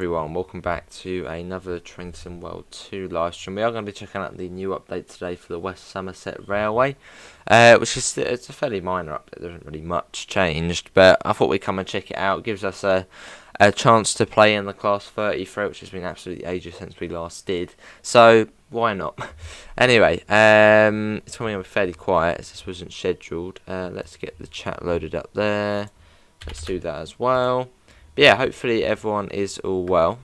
everyone, welcome back to another Trainton World 2 live stream. We are going to be checking out the new update today for the West Somerset Railway, which is it's a fairly minor update. There isn't really much changed, but I thought we'd come and check it out. It gives us a chance to play in the Class 33, which has been absolutely ages since we last did, so why not? Anyway, it's probably going to be fairly quiet as this wasn't scheduled. Let's get the chat loaded up there. Let's do that as well. But yeah, hopefully everyone is all well.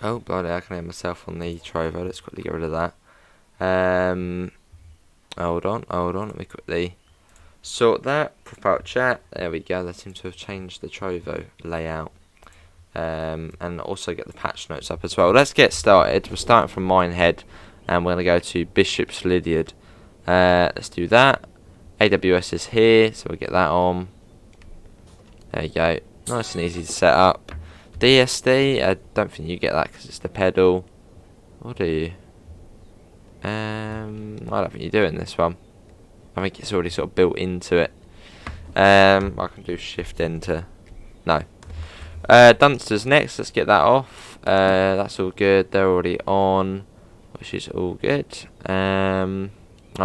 Oh, bloody, I can hear myself on the Trovo. Let's quickly get rid of that. Hold on. Let me quickly sort that. Pop out chat. There we go. That seems to have changed the Trovo layout. And also get the patch notes up as well. Let's get started. We're starting from Minehead, and we're going to go to Bishop's Lydeard. Let's do that. AWS is here, so we'll get that on. There you go. Nice and easy to set up. DSD, I don't think you get that because it's the pedal. Or do you? I don't think you do in this one. I think it's already sort of built into it. I can do shift enter. No. Dunster's next. Let's get that off. That's all good. They're already on, which is all good. I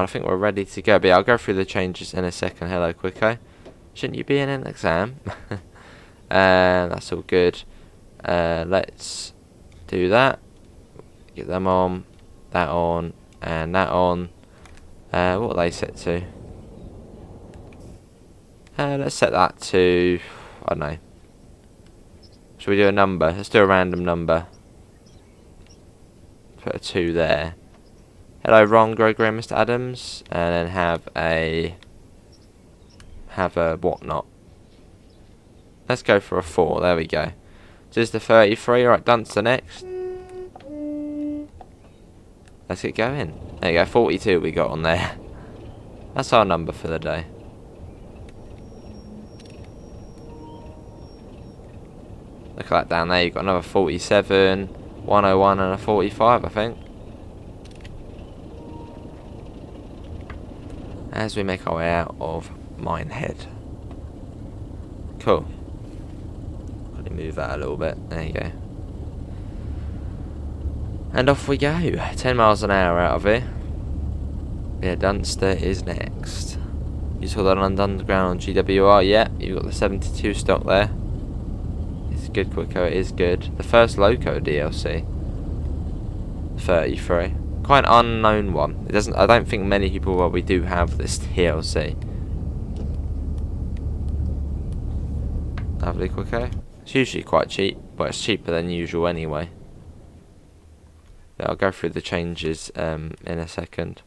think we're ready to go. But yeah, I'll go through the changes in a second. Hello, Quicko. Shouldn't you be in an exam? That's all good. Let's do that. Get them on, that on, and that on. What are they set to? Let's set that to, I don't know. Should we do a number? Let's do a random number. Put a 2 there. Hello, Ron, Gregory, Mr. Adams, and then have a whatnot. Let's go for a 4. There we go. This is the 33. Alright, Dunster next. Let's get going. There you go. 42 we got on there. That's our number for the day. Look at that down there. You've got another 47, 101, and a 45, I think. As we make our way out of Minehead. Cool. Let me move that a little bit. There you go. And off we go. 10 miles an hour out of here. Yeah, Dunster is next. You saw that on Underground on GWR. Yeah, you've got the 72 stock there. It's good, Quicko. It is good. The first Loco DLC. 33. Quite an unknown one. It doesn't. I don't think many people probably do have this DLC. Lovely, Quicko. It's usually quite cheap, but it's cheaper than usual anyway. Yeah, I'll go through the changes in a second.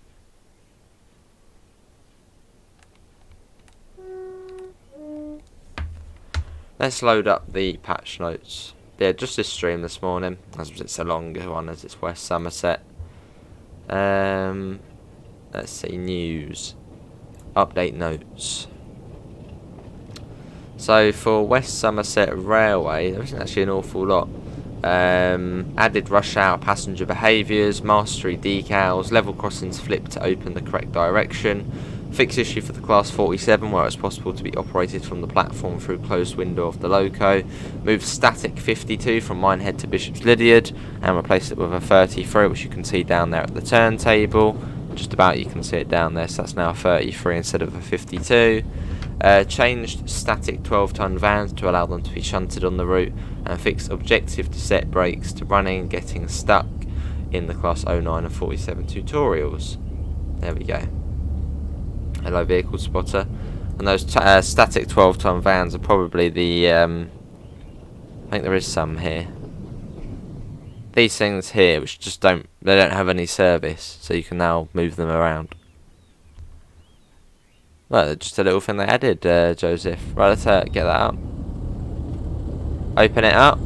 Let's load up the patch notes. Yeah, just this stream this morning, as it's a longer one as it's West Somerset. Let's see, news. Update notes. So for West Somerset Railway, there isn't actually an awful lot. Added rush hour passenger behaviours, mastery decals, level crossings flipped to open the correct direction, fixed issue for the Class 47 where it's possible to be operated from the platform through closed window of the loco, moved static 52 from Minehead to Bishop's Lydeard and replaced it with a 33, which you can see down there at the turntable. Just about, you can see it down there, so that's now a 33 instead of a 52. Changed static 12-ton vans to allow them to be shunted on the route, and fixed objective to set brakes to running and getting stuck in the Class 09 and 47 tutorials. There we go. Hello, vehicle spotter. And those static 12-ton vans are probably the I think there is some here. These things here, which just don't have any service, so you can now move them around. Well, just a little thing they added, Joseph. Right, let's get that up. Open it up.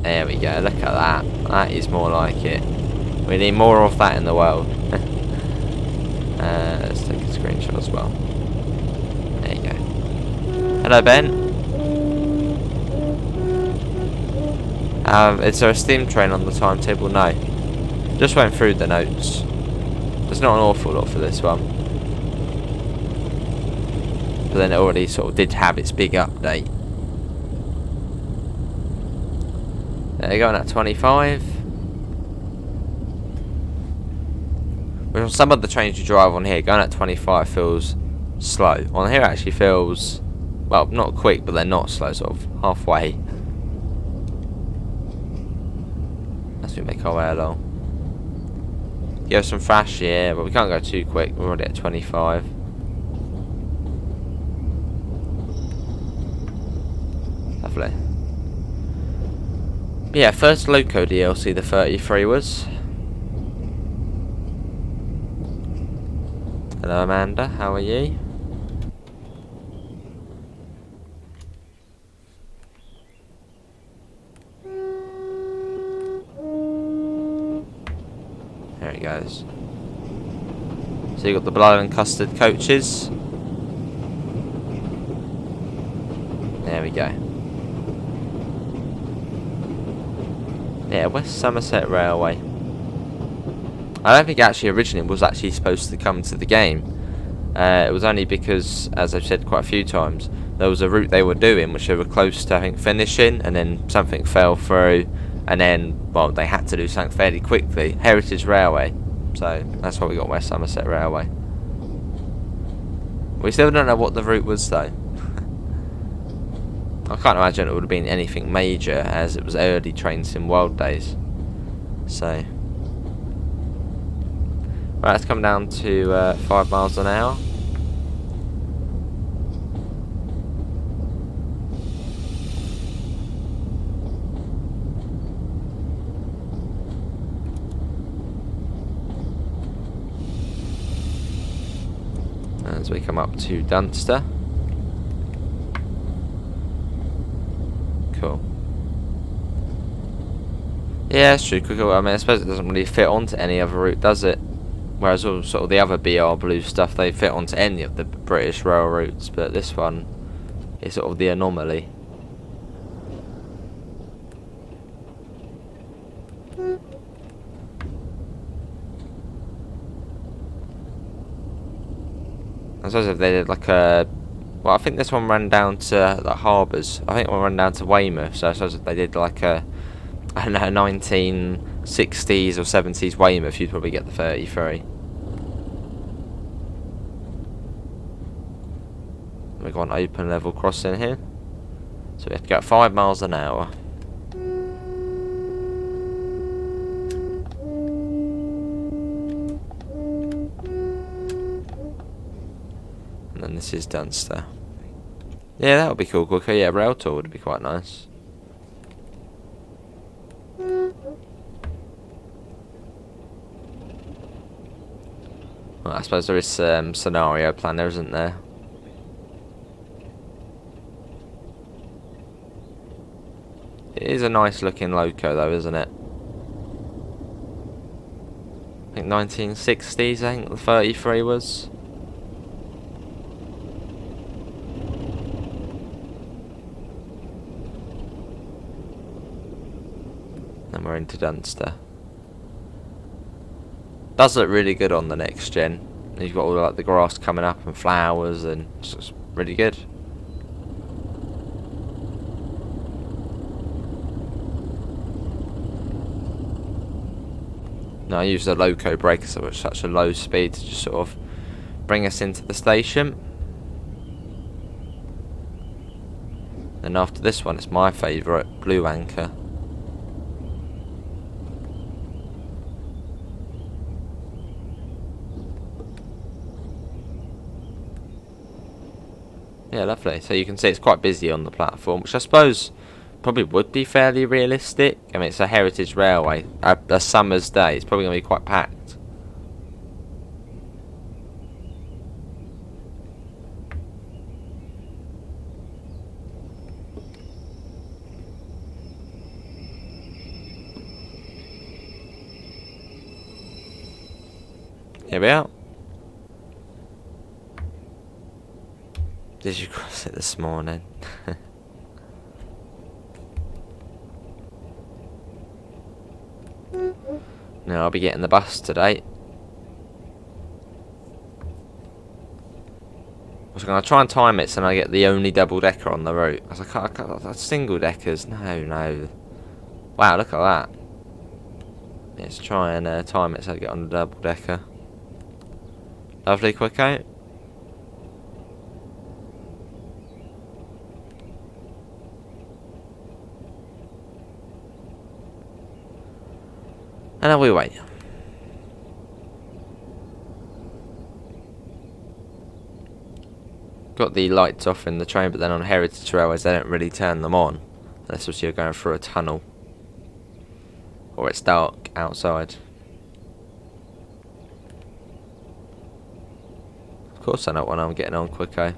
There we go. Look at that. That is more like it. We need more of that in the world. Let's take a screenshot as well. There you go. Hello, Ben. Is there a steam train on the timetable? No. Just went through the notes. There's not an awful lot for this one. But then it already sort of did have its big update. they're going at 25. Which on some of the trains you drive on here, going at 25 feels slow. On here it actually feels, well, not quick, but they're not slow, sort of halfway. As we make our way along. Give us some thrash, yeah, but we can't go too quick. We're already at 25. Lovely. But yeah, first Loco DLC the 33 was. Hello Amanda, how are you? There he goes. So you got the blood and custard coaches. There we go. Yeah, West Somerset Railway. I don't think actually originally was actually supposed to come to the game. It was only because, as I've said quite a few times, there was a route they were doing which they were close to, I think, finishing, and then something fell through, and then, well, they had to do something fairly quickly. Heritage Railway. So that's why we got West Somerset Railway. We still don't know what the route was though. I can't imagine it would have been anything major, as it was early train sim world days. So, right, let's come down to 5 miles an hour. As we come up to Dunster. Cool. Yeah, it's true. Cool. I mean, I suppose it doesn't really fit onto any other route, does it? Whereas all sort of the other BR Blue stuff, they fit onto any of the British rail routes, but this one is sort of the anomaly. I suppose if they did like a... Well, I think this one ran down to the harbours. I think one ran down to Weymouth, so I suppose if they did like a... I don't know, 1960s or 70s Weymouth, you'd probably get the 33. We've got an open level crossing here. So we have to go at 5 miles an hour. And then this is Dunster. Yeah, that would be cool. Quicker, yeah, rail tour would be quite nice. Well, I suppose there is some scenario planner, isn't there? It is a nice looking loco though, isn't it? I think 1960s, I think the 33 was. And we're into Dunster. Does look really good on the next gen. You've got all like the grass coming up and flowers, and it's just really good. Now I use the loco brakes at such a low speed to just sort of bring us into the station. And after this one, it's my favourite, Blue Anchor. Yeah, lovely. So you can see it's quite busy on the platform, which I suppose probably would be fairly realistic. I mean, it's a heritage railway. A summer's day, it's probably going to be quite packed. Here we are. Did you cross it this morning? No, I'll be getting the bus today. I was going to try and time it so I get the only double decker on the route. I was like, I can't, that's single deckers. No. Wow, look at that. Let's try and time it so I get on the double decker. Lovely, quick out. And now we wait. Got the lights off in the train, but then on heritage railways they don't really turn them on unless you're going through a tunnel or it's dark outside. Of course I know when I'm getting on quick, eh?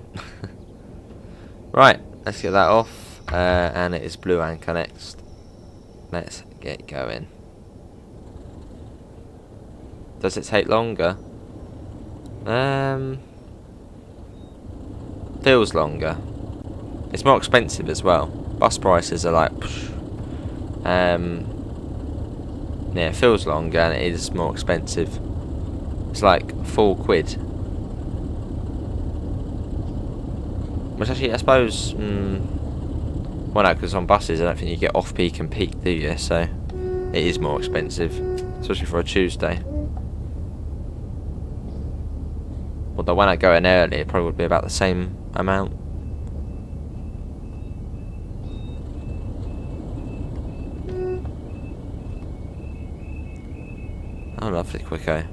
Right, let's get that off, and it is blue anchor next. Let's get going. Does it take longer? Feels longer. It's more expensive as well. Bus prices are like, yeah, it feels longer and it is more expensive. It's like £4. Which actually, I suppose, well, no, because on buses I don't think you get off-peak and peak, do you? So it is more expensive, especially for a Tuesday. Although when I go in early, it probably would be about the same amount. Oh, lovely, quicko.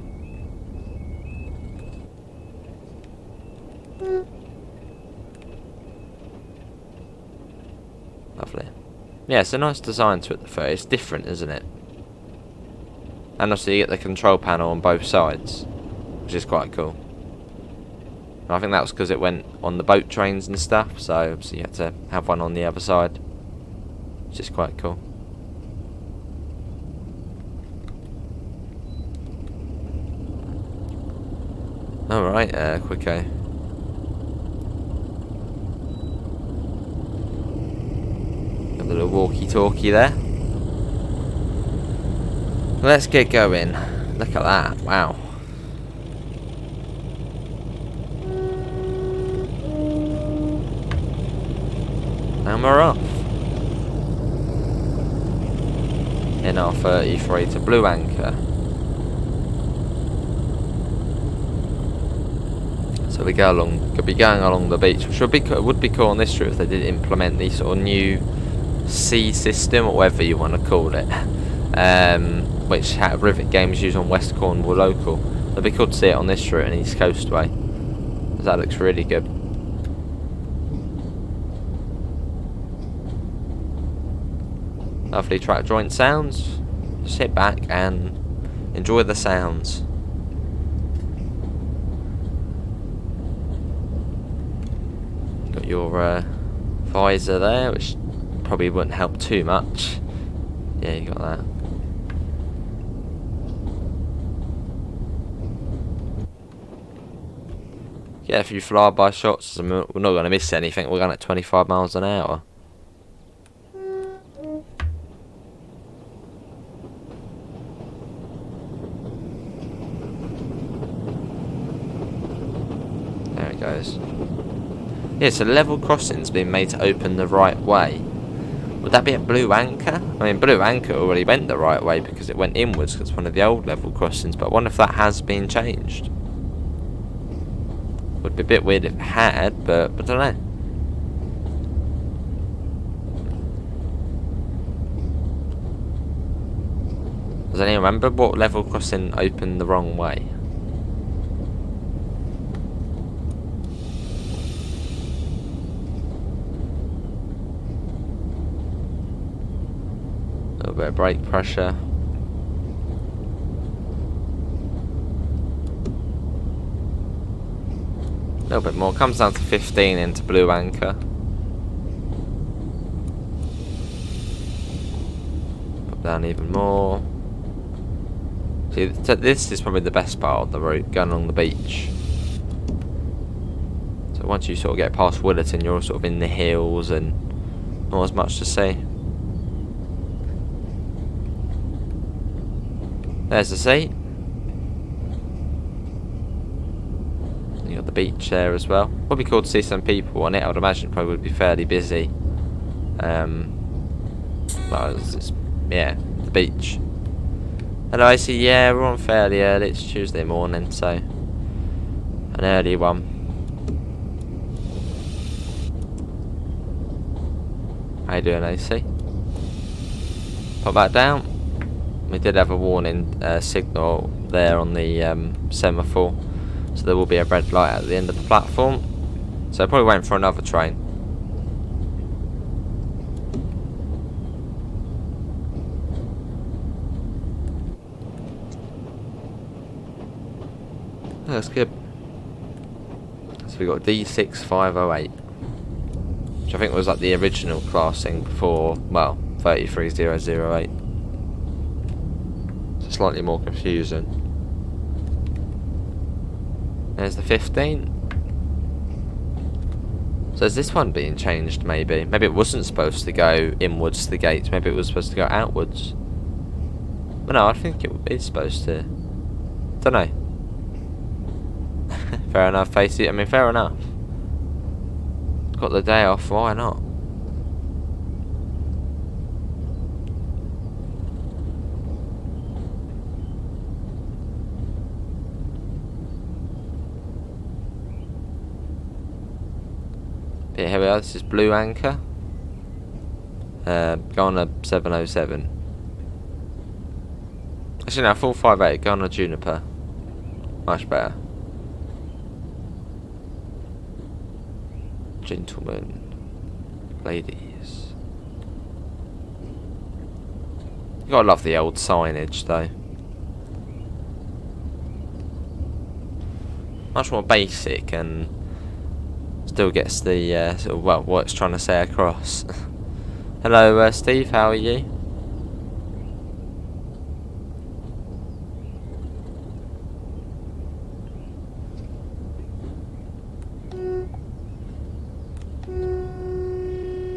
Lovely. Yeah, it's a nice design to it, the ferry. It's different, isn't it? And also you get the control panel on both sides, which is quite cool. And I think that was because it went on the boat trains and stuff, so you had to have one on the other side, which is quite cool. Alright, quicko. A little walkie-talkie there. Let's get going. Look at that, wow. And we're off. In our 33 to blue anchor. So we go along, could be going along the beach, which would be cool on this route if they did implement the sort of new sea system, or whatever you want to call it, which Rivet Games use on West Cornwall local. It'd be cool to see it on this route, an East Coast way, because that looks really good. Lovely track joint sounds. Sit back and enjoy the sounds. Got your visor there, which probably wouldn't help too much. Yeah, you got that. Get a few flyby shots. We're not going to miss anything. We're going at 25 miles an hour. There it goes. Yeah, so level crossing's been made to open the right way. Would that be at Blue Anchor? I mean, Blue Anchor already went the right way because it went inwards, because it's one of the old level crossings, but I wonder if that has been changed. Would be a bit weird if it had, but I don't know. Does anyone remember what level crossing opened the wrong way? A little bit of brake pressure. A little bit more. Comes down to 15 into Blue Anchor. Put down even more. See, this is probably the best part of the route, going along the beach. So once you sort of get past Williton, you're all sort of in the hills and not as much to see. There's the sea. You got the beach there as well. Would be cool to see some people on it. I would imagine it probably would be fairly busy. Well, it's yeah, the beach. Hello, I see. Yeah, we're on fairly early. It's Tuesday morning, so an early one. How you doing, AC? Pop that down. We did have a warning signal there on the semaphore, so there will be a red light at the end of the platform. So I probably went for another train. Oh, that's good. So we got D6508, which I think was like the original classing before, well, 33008. So slightly more confusing. There's the 15. So is this one being changed maybe? Maybe it wasn't supposed to go inwards to the gates, maybe it was supposed to go outwards. But no, I think it is supposed to. Don't know. Fair enough, Facey. I mean, fair enough. Got the day off, why not? Yeah, here we are, this is Blue Anchor. Go on a 707. Actually no, 458, go on a Juniper. Much better. Gentlemen, ladies. You gotta love the old signage though. Much more basic and still gets the sort of, well, what it's trying to say across. Hello, Steve. How are you?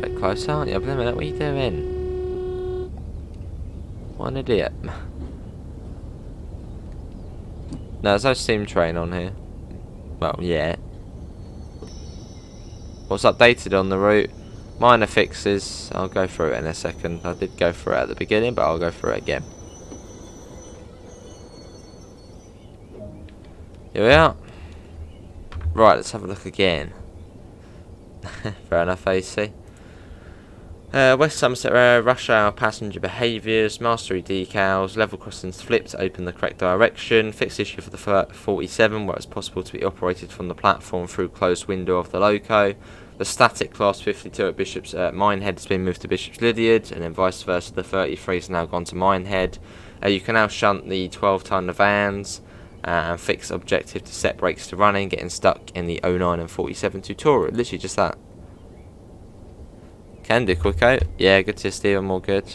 Bit close, aren't you? But a minute, what are you doing? What an idiot. No, there's no steam train on here. Well, yeah. What's updated on the route? Minor fixes. I'll go through it in a second. I did go through it at the beginning, but I'll go through it again. Here we are. Right, let's have a look again. Fair enough, AC. West Somerset rush hour passenger behaviours, mastery decals, level crossings flipped to open the correct direction, fixed issue for the 47 where it's possible to be operated from the platform through closed window of the loco. The static class 52 at Bishop's Minehead has been moved to Bishop's Lydiard, and then vice versa, the 33 has now gone to Minehead. You can now shunt the 12-tonner vans and fix objective to set brakes to running, getting stuck in the 09 and 47 tutorial. Literally just that. Can do quick out. Yeah, good to see I'm all good.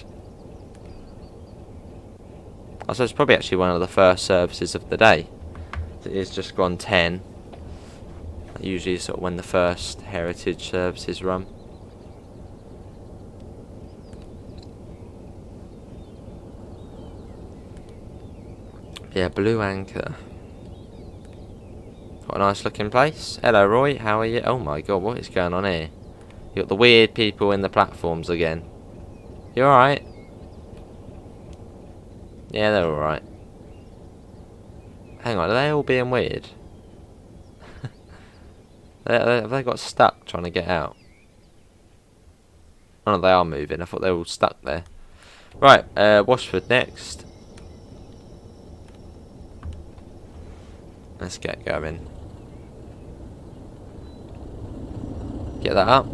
I suppose it's probably actually one of the first services of the day. It is just gone 10. Usually sort of when the first heritage services run. Yeah, Blue Anchor. Got a nice looking place. Hello Roy, how are you? Oh my god, what is going on here? You got the weird people in the platforms again. You alright? Yeah, they're alright. Hang on, are they all being weird? Have they got stuck trying to get out? Oh no, they are moving. I thought they were all stuck there. Right, Washford next. Let's get going. Get that up.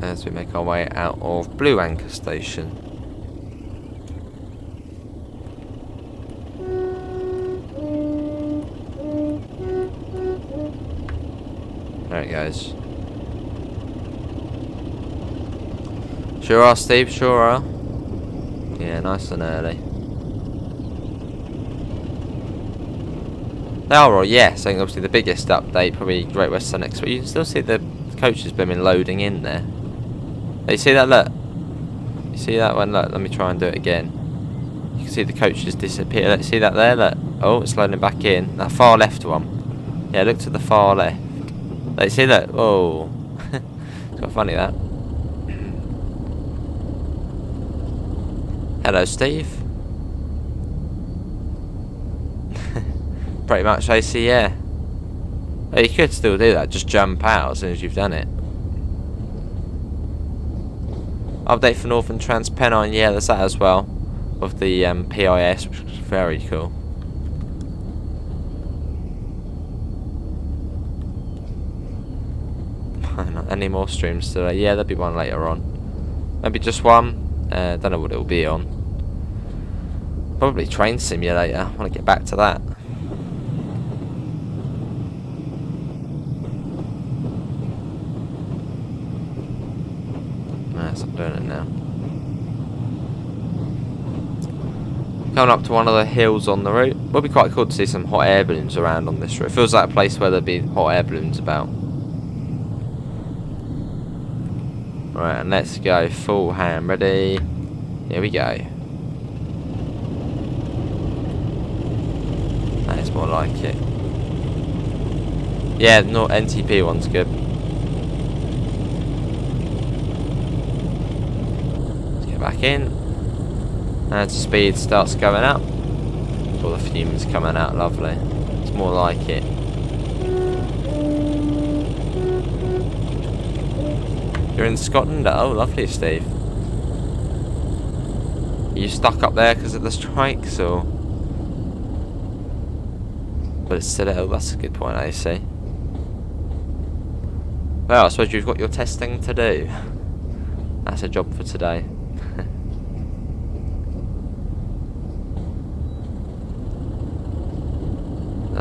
As we make our way out of Blue Anchor Station. There it goes. Sure are, Steve, sure are. Yeah, nice and early. They are, yes, I think obviously the biggest update, probably Great Western next week. You can still see the coaches been loading in there. You see that, look? You see that one? Look, let me try and do it again. You can see the coaches disappear. Let's see that there, look. Oh, it's loading back in. That far left one. Yeah, look to the far left. Like, see that? Oh. It's quite funny that. Hello, Steve. Pretty much AC, yeah. Oh, you could still do that, just jump out as soon as you've done it. Update for Northern Transpennine, yeah, there's that as well. With the PIS, which is very cool. Not any more streams today? Yeah, there'll be one later on. Maybe just one. Don't know what it'll be on. Probably Train Simulator. I want to get back to that. Stop doing it now. Coming up to one of the hills on the route. Would be quite cool to see some hot air balloons around on this route. It feels like a place where there'd be hot air balloons about. Right, and let's go full ham. Ready? Here we go. That is more like it. Yeah, no, NTP one's good. Back in, and as the speed starts going up, all the fumes coming out, lovely. It's more like it. You're in Scotland? Oh, lovely, Steve. Are you stuck up there because of the strikes, or? But it's still, oh, that's a good point, I see. Well, I suppose you've got your testing to do. That's a job for today.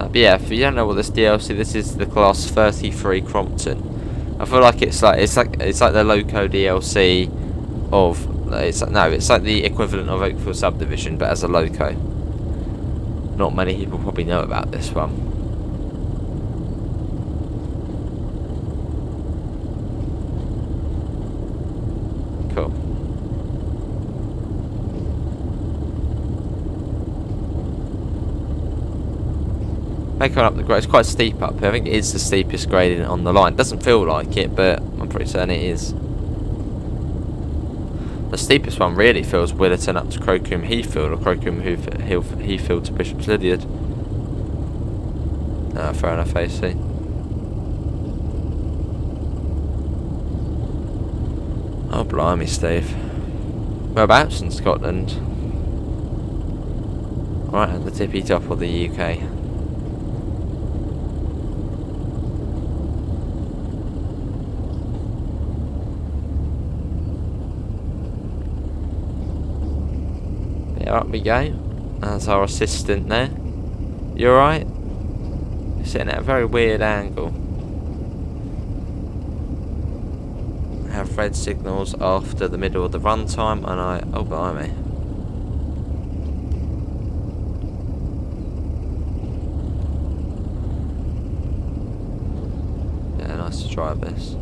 But yeah, if you don't know what this DLC, this is the Class 33 Crompton. I feel like it's like the Loco DLC of it's like the equivalent of Oakfield Subdivision, but as a Loco. Not many people probably know about this one. Cool. Making up the grade, it's quite steep up here. I think it is the steepest gradient on the line. Doesn't feel like it, but I'm pretty certain it is. The steepest one really feels Williton up to Crocombe Heathfield, or Crocombe Heathfield to Bishop's Lydeard. Fair enough, AC. Oh, blimey, Steve. Whereabouts in Scotland? Right at the tippy top of the UK. Up we go. That's our assistant there. You alright? You're sitting at a very weird angle. Have red signals after the middle of the runtime, and oh, blimey. Yeah, nice to try this.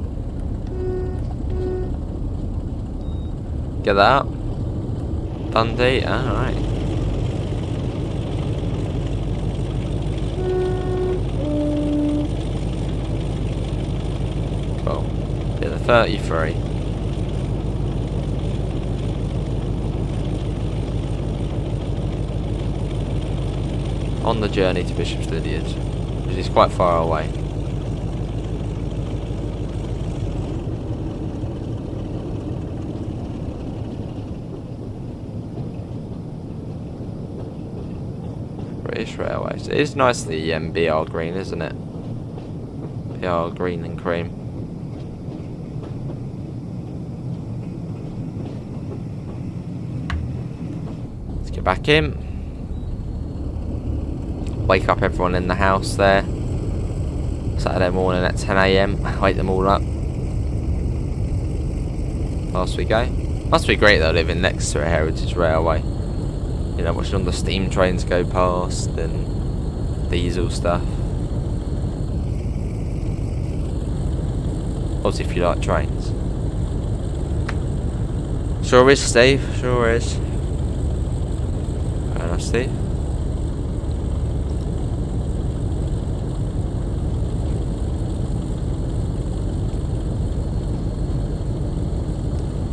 Get that up. Dundee, alright. Cool. Yeah, the 33. On the journey to Bishop's Lydeard, which is quite far away. British Railways. It is nice the BR green, isn't it? BR green and cream. Let's get back in. Wake up everyone in the house there. Saturday morning at 10 AM. Wake them all up. Past we go. Must be great though, living next to a heritage railway. You know, watching all the steam trains go past and diesel stuff. Obviously, if you like trains. Sure is, Steve. Sure is. Fair enough, Steve.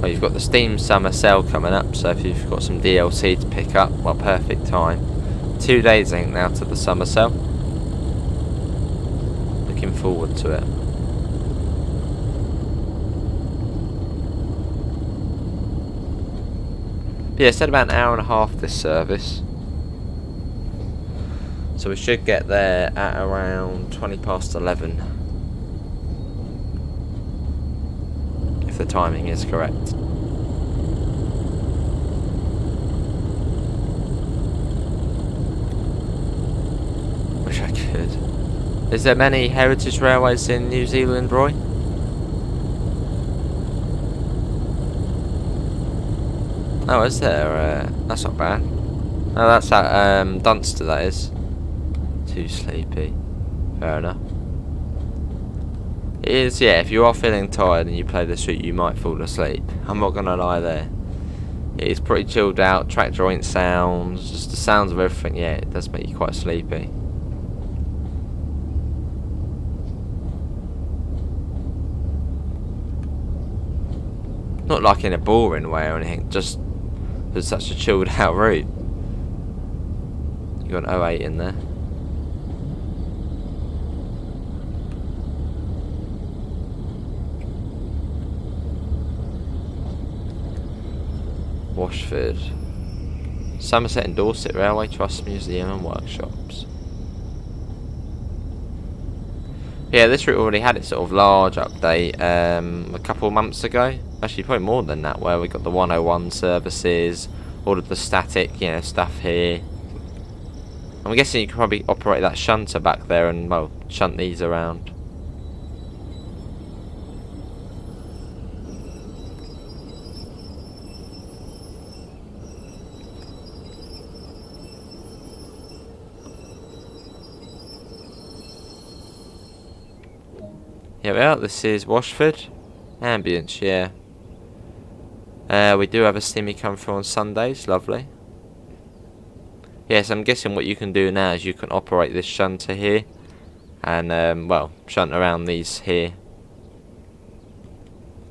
Oh, you've got the Steam Summer Sale coming up, so if you've got some DLC to pick up, well, perfect time. 2 days I think now to the Summer Sale. Looking forward to it. But yeah, it said about an hour and a half this service. So we should get there at around 11:20. If the timing is correct. Wish I could. Is there many heritage railways in New Zealand, Roy? Oh, is there? That's not bad. Oh, that's at Dunster, that is. Too sleepy. Fair enough. It is, yeah, if you are feeling tired and you play this route, you might fall asleep. I'm not gonna lie there. It is pretty chilled out, track joint sounds, just the sounds of everything, yeah, it does make you quite sleepy. Not like in a boring way or anything, just it's such a chilled out route. You got an 08 in there. Washford. Somerset and Dorset Railway Trust Museum and Workshops. Yeah, this route already had its sort of large update a couple of months ago. Actually, probably more than that, where we got the 101 services, all of the static, you know, stuff here. I'm guessing you could probably operate that shunter back there and, well, shunt these around. Here we are, this is Washford. Ambience, yeah. We do have a steamy come through on Sundays, lovely. Yes, I'm guessing what you can do now is you can operate this shunter here. And, well, shunt around these here.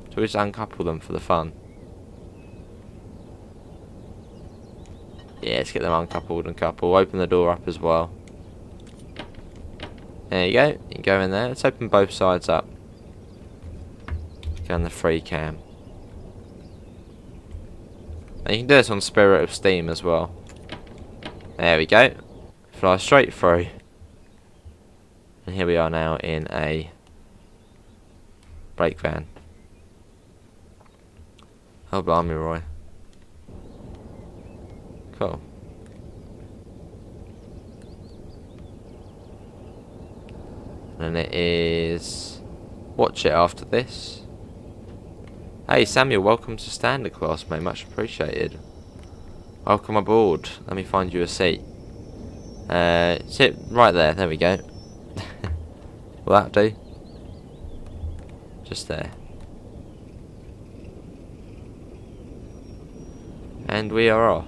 So we just uncouple them for the fun. Yeah, let's get them uncoupled and coupled. Open the door up as well. There you go, you can go in there. Let's open both sides up. Go on the free cam. And you can do this on Spirit of Steam as well. There we go. Fly straight through. And here we are now in a brake van. Oh, blimey, Roy. Cool. And it is... watch it after this. Hey Samuel, welcome to standard class, mate, much appreciated. Welcome aboard. Let me find you a seat. Sit right there we go. Will that do? Just there. And we are off.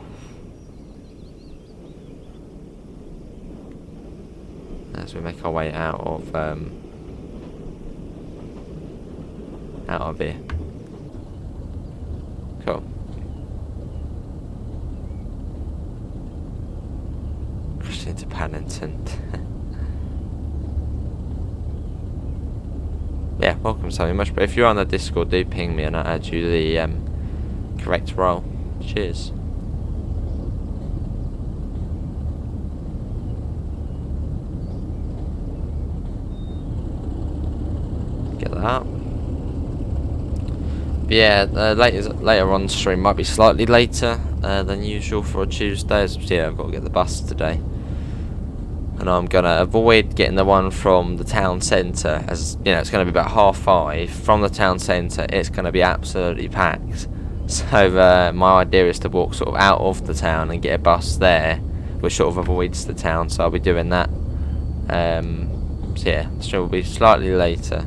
As we make our way out of here. Cool. Crashed into Paddington. Yeah, welcome so much. But if you're on the Discord, do ping me and I'll add you the correct role. Cheers. Get that up. But yeah, later on stream might be slightly later than usual for a Tuesday. Yeah, I've got to get the bus today. And I'm going to avoid getting the one from the town centre, as you know, it's going to be about 5:30 from the town centre. It's going to be absolutely packed. So my idea is to walk sort of out of the town and get a bus there, which sort of avoids the town. So I'll be doing that. So yeah, the stream will be slightly later.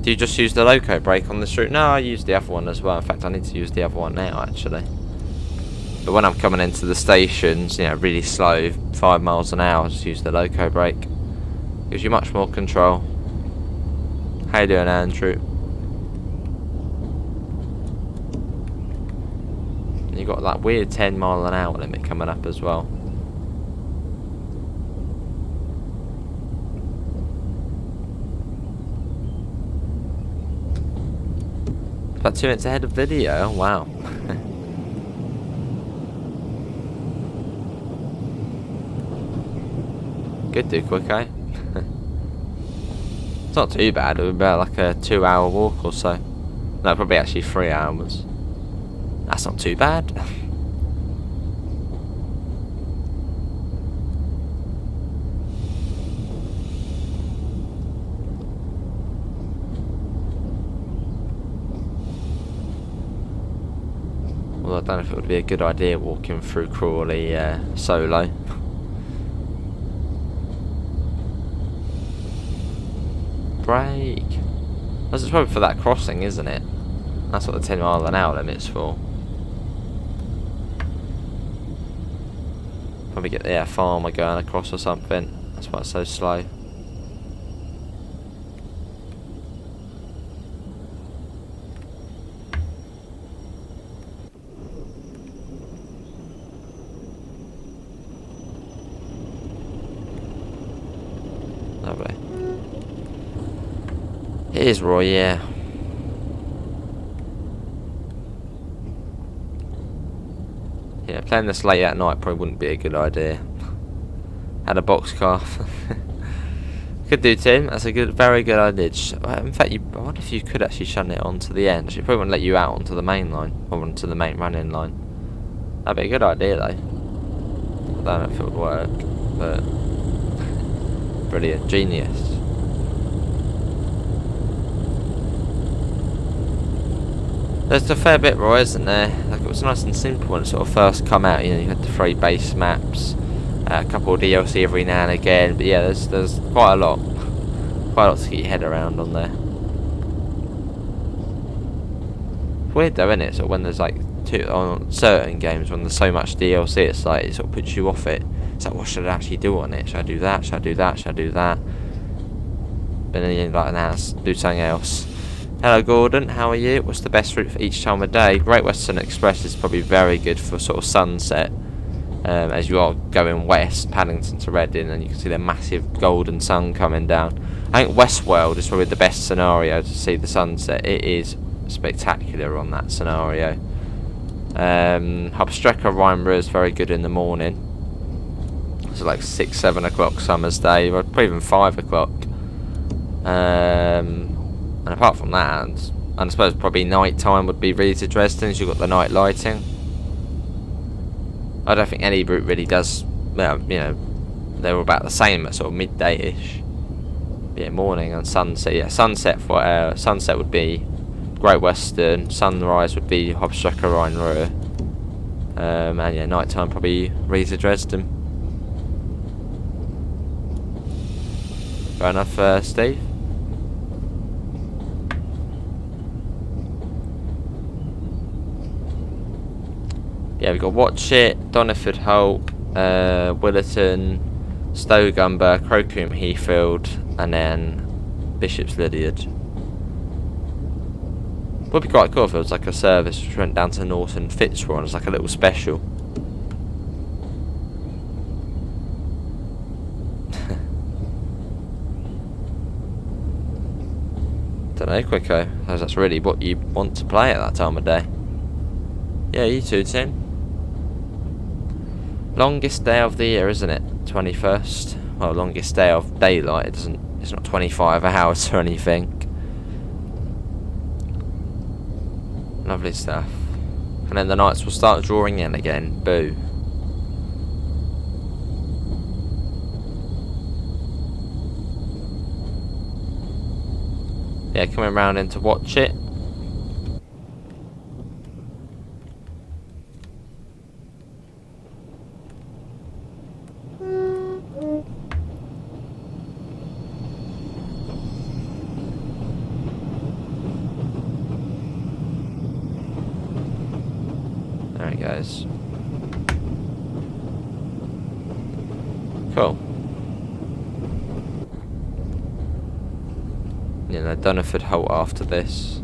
Do you just use the loco brake on this route? No, I use the other one as well. In fact, I need to use the other one now, actually. But when I'm coming into the stations, you know, really slow, 5 miles an hour, I just use the loco brake. Gives you much more control. How you doing, Andrew? you've got that weird 10 mile an hour limit coming up as well. About 2 minutes ahead of video. Oh, wow. Could do quick, eh? It's not too bad. It would be about like a 2-hour walk or so. No, probably actually 3 hours. That's not too bad. Well, I don't know if it would be a good idea walking through Crawley solo. Brake. That's probably for that crossing, isn't it? That's what the 10 mile an hour limit's for. Probably get the farmer going across or something. That's why it's so slow. Lovely. It is Roy, yeah. Yeah, playing this late at night probably wouldn't be a good idea. Had a boxcar. Could do, Tim. That's a very good idea. In fact, I wonder if you could actually shunt it onto the end. She probably wouldn't let you out onto the main line or onto the main running line. That'd be a good idea, though. I don't know if it would work, but brilliant, genius. There's a fair bit, Roy, isn't there? Like, it was nice and simple when it sort of first come out. You know, you had the 3 base maps, a couple of DLC every now and again. But yeah, there's quite a lot to get your head around on there. It's weird though, isn't it? So when there's like on certain games, when there's so much DLC, it's like it sort of puts you off it. It's like, what should I actually do on it? Should I do that? Should I do that? Should I do that? But then you're like, nah, let's do something else. Hello Gordon, how are you? What's the best route for each time of day? Great Western Express is probably very good for sort of sunset, as you are going west, Paddington to Reading, and you can see the massive golden sun coming down. I think Westworld is probably the best scenario to see the sunset. It is spectacular on that scenario. Hubstrecker Rhymeborough is very good in the morning. So like 6-7 o'clock summer's day, or probably even 5 o'clock. And apart from that, and I suppose probably night time would be really to Dresden, as you've got the night lighting. I don't think any route really does, well, you know, they're all about the same at sort of midday-ish. Yeah, morning and sunset. Yeah, sunset would be Great Western, sunrise would be Hubstrecker Rhymeborough. And yeah, night time probably really to Dresden. Fair enough, Steve? Yeah, we've got Watch It, Doniford Halt, Williton, Stogumber, Crocombe Heathfield, and then Bishop's Lydiard. Would be quite cool if it was like a service which went down to Norton Fitzroy and it was like a little special. Don't know, Quicko, because that's really what you want to play at that time of day. Yeah, you too, Tim. Longest day of the year, isn't it? 21st. Well, longest day of daylight. It's not 25 hours or anything. Lovely stuff. And then the nights will start drawing in again. Boo. Yeah, coming round in to Watch It. There he goes. Cool. You know, Doniford Halt after this.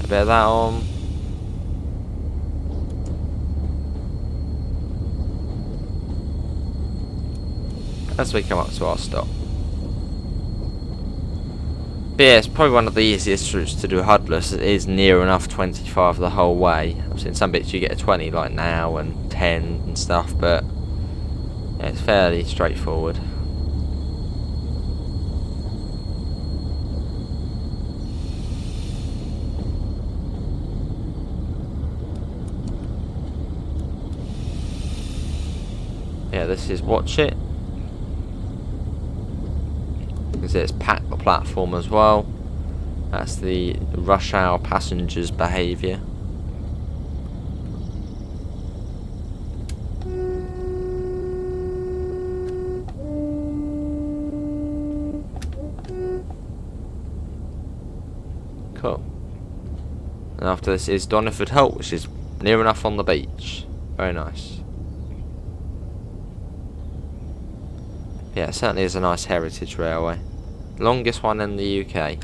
A bit of that on. As we come up to our stop. But yeah, it's probably one of the easiest routes to do huddless. It is near enough 25 the whole way. I've seen some bits you get a 20 like now and 10 and stuff, but yeah, it's fairly straightforward. Yeah, this is Watch It. It's packed the platform as well. That's the rush hour passengers' behaviour. Cool. And after this is Doniford Halt, which is near enough on the beach. Very nice. Yeah, it certainly is a nice heritage railway. Longest one in the UK.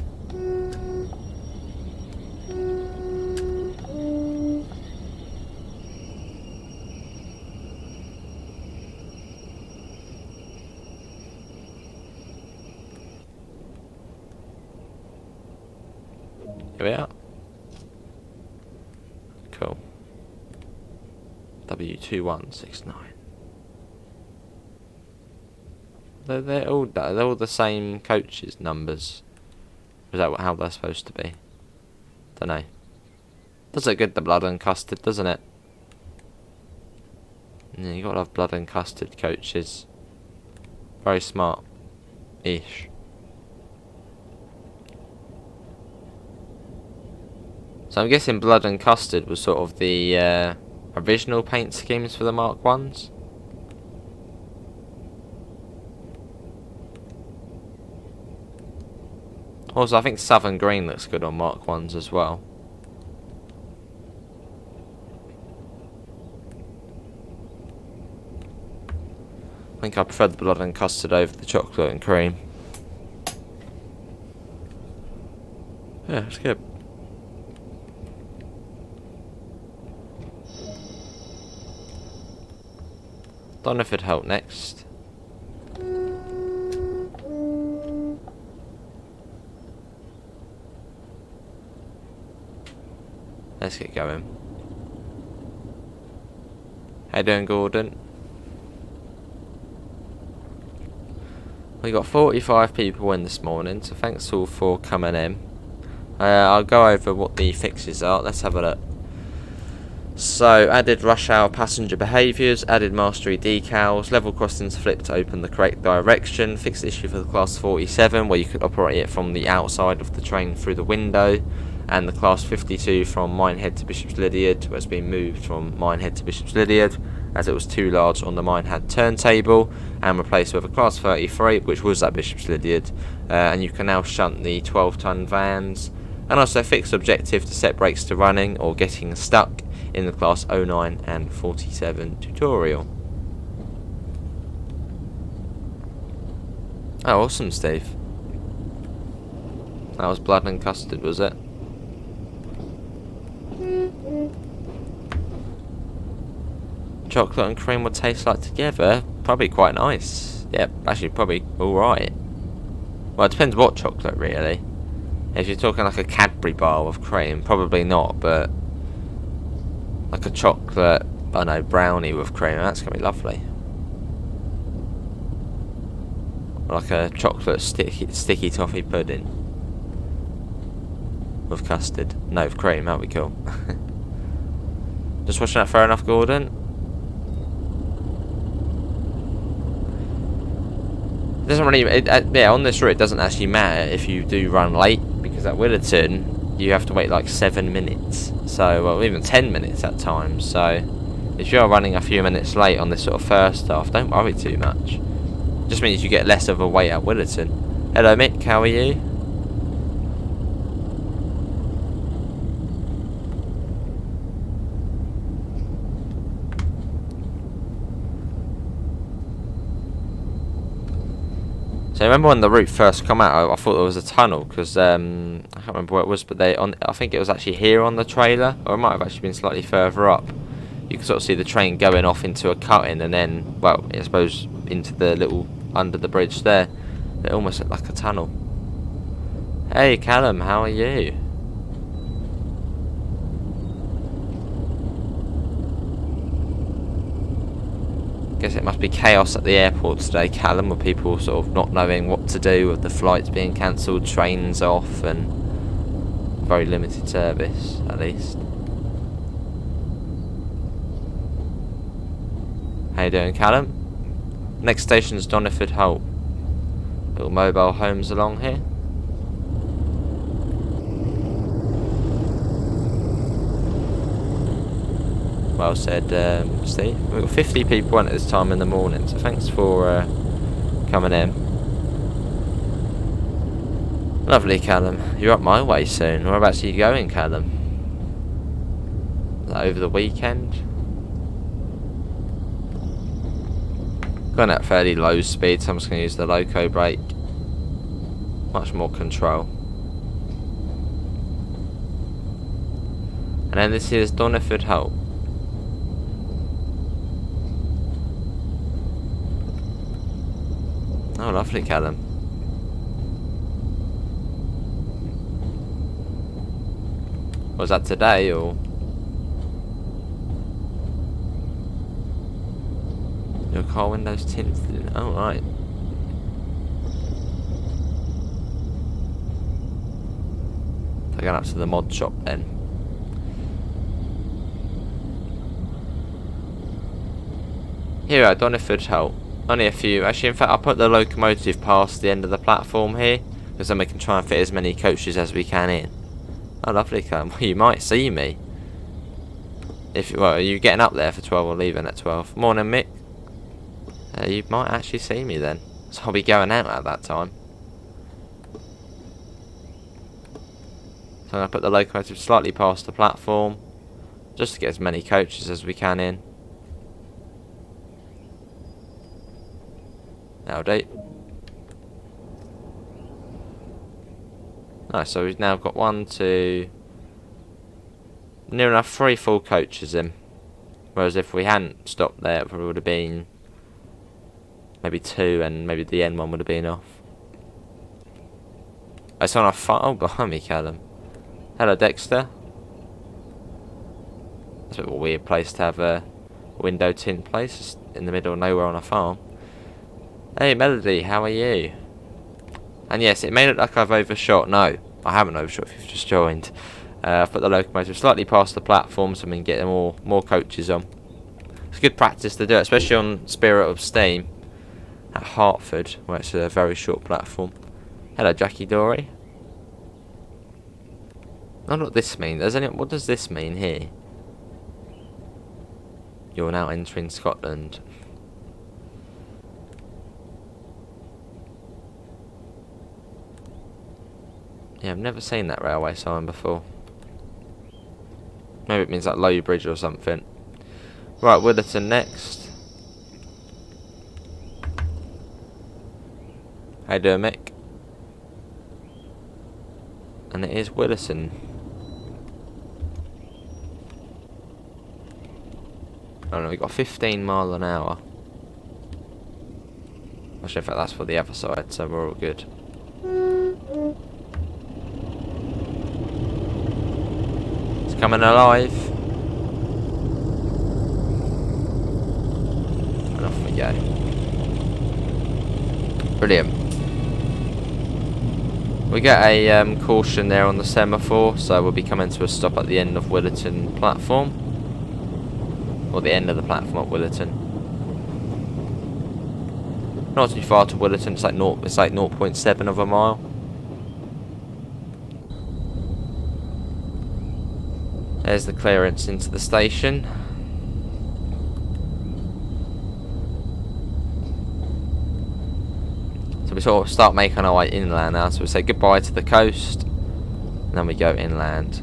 Here we are. Cool. W2169. They're all the same coaches numbers. Is that how they're supposed to be? Don't know. Does look good, the blood and custard, doesn't it? Yeah, you gotta have blood and custard coaches. Very smart-ish. So I'm guessing blood and custard was sort of the original paint schemes for the Mark 1s. Also, I think Southern Green looks good on Mark 1s as well. I think I prefer the blood and custard over the chocolate and cream. Yeah, it's good. Doniford Halt next. Let's get going. How you doing, Gordon? We got 45 people in this morning, so thanks all for coming in. I'll go over what the fixes are. Let's have a look. So, added rush hour passenger behaviours, added mastery decals, level crossings flipped to open the correct direction, fixed issue for the class 47 where you could operate it from the outside of the train through the window, and the class 52 from Minehead to Bishop's Lydeard, where it's been moved from Minehead to Bishop's Lydeard as it was too large on the Minehead turntable, and replaced with a class 33 which was at Bishop's Lydeard, and you can now shunt the 12-ton vans, and also fixed objective to set brakes to running or getting stuck in the class 09 and 47 tutorial. Oh, awesome, Steve. That was blood and custard, was it? Chocolate and cream would taste like together. Probably quite nice. Yeah, actually probably alright. Well, it depends what chocolate, really. If you're talking like a Cadbury bar with cream, probably not, but like a chocolate, I don't know, brownie with cream, that's going to be lovely. Or like a chocolate sticky toffee pudding with custard. No, with cream, that'd be cool. Just watching that, fair enough, Gordon. It doesn't really, yeah, on this route it doesn't actually matter if you do run late, because at Williton you have to wait like 7 minutes, so well, even 10 minutes at times. So if you're running a few minutes late on this sort of first half, don't worry too much. It just means you get less of a wait at Williton. Hello Mick, how are you? So So remember when the route first come out, I thought there was a tunnel because I can't remember where it was, but I think it was actually here on the trailer, or it might have actually been slightly further up. You can sort of see the train going off into a cutting, and then, well, I suppose into the little under the bridge there. It almost looked like a tunnel. Hey Callum, how are you? Guess it must be chaos at the airport today, Callum, with people sort of not knowing what to do with the flights being cancelled, trains off, and very limited service, at least. How you doing, Callum? Next station's Doniford Halt. Little mobile homes along here. Well said, Steve. We've got 50 people in at this time in the morning, so thanks for coming in. Lovely, Callum. You're up my way soon. Whereabouts are you going, Callum? Is that over the weekend? Going at fairly low speed, so I'm just going to use the loco brake. Much more control. And then this is Doniford Halt. Oh, lovely, Callum. Was that today, or...? Your car windows tinted? Oh, right. So going up to the mod shop, then. Here at Doniford Halt. Only a few. Actually, in fact, I'll put the locomotive past the end of the platform here, because then we can try and fit as many coaches as we can in. Oh, lovely, Callum. Well, you might see me. Well, are you getting up there for 12 or leaving at 12? Morning, Mick. You might actually see me then. So I'll be going out at that time. So I'm going to put the locomotive slightly past the platform, just to get as many coaches as we can in. That'll do. Nice, so we've now got 1, 2... near enough 3 full coaches in. Whereas if we hadn't stopped there, it probably would have been maybe 2, and maybe the end one would have been off. It's on a oh, behind me, Callum. Hello, Dexter. That's a bit of a weird place to have a window tint place, just in the middle of nowhere on a farm. Hey Melody, how are you? And yes, it may look like I've overshot. No, I haven't overshot if you've just joined. I've put the locomotive slightly past the platform so we can get more coaches on. It's good practice to do it, especially on Spirit of Steam at Hertford, where it's a very short platform. Hello Jackie Dory. I don't know what this means. What does this mean here? You're now entering Scotland. Yeah, I've never seen that railway sign before. Maybe it means like Low Bridge or something. Right, Williton next. How you doing, Mick? And it is Williton. Oh no, we've got 15 mile an hour. Actually, in fact, that's for the other side, so we're all good. It's coming alive. And off we go. Brilliant. We get a caution there on the semaphore, so we'll be coming to a stop at the end of Williton platform. Or the end of the platform at Williton. Not too far to Williton, it's like 0.7 of a mile. There's the clearance into the station. So we sort of start making our way inland now. So we say goodbye to the coast, and then we go inland.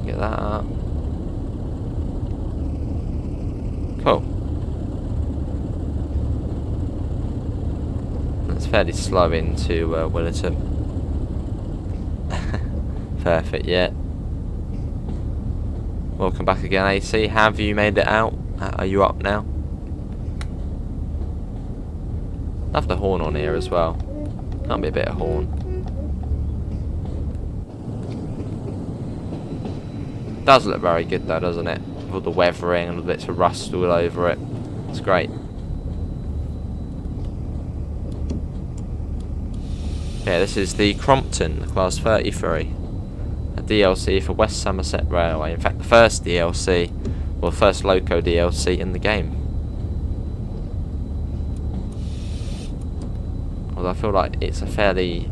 Get that up. fairly slow into Williton. Perfect, yeah. Welcome back again, AC. Have you made it out? Are you up now? Love the horn on here as well. Can't be a bit of horn. Does look very good though, doesn't it? With all the weathering and the bits of rust all over it. It's great. Yeah, this is the Crompton, Class 33. A DLC for West Somerset Railway. In fact, the first DLC, or first Loco DLC in the game. Although I feel like it's a fairly...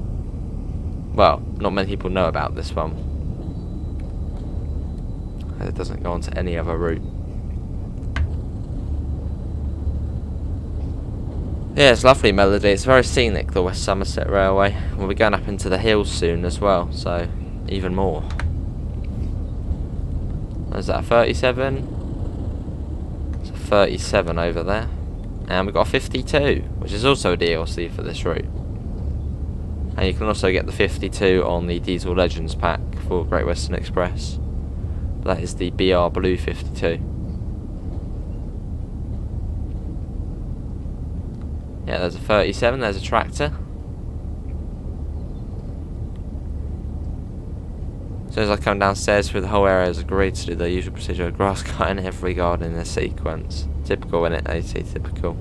well, not many people know about this one. It doesn't go onto any other route. Yeah, it's a lovely melody. It's very scenic, the West Somerset Railway. We'll be going up into the hills soon as well, so even more. Is that a 37? It's a 37 over there. And we've got a 52, which is also a DLC for this route. And you can also get the 52 on the Diesel Legends pack for Great Western Express. That is the BR Blue 52. Yeah, there's a 37, there's a tractor. As soon as I come downstairs through the whole area is agreed to do the usual procedure of grass cutting every garden in a sequence. Typical, innit, AT? Typical.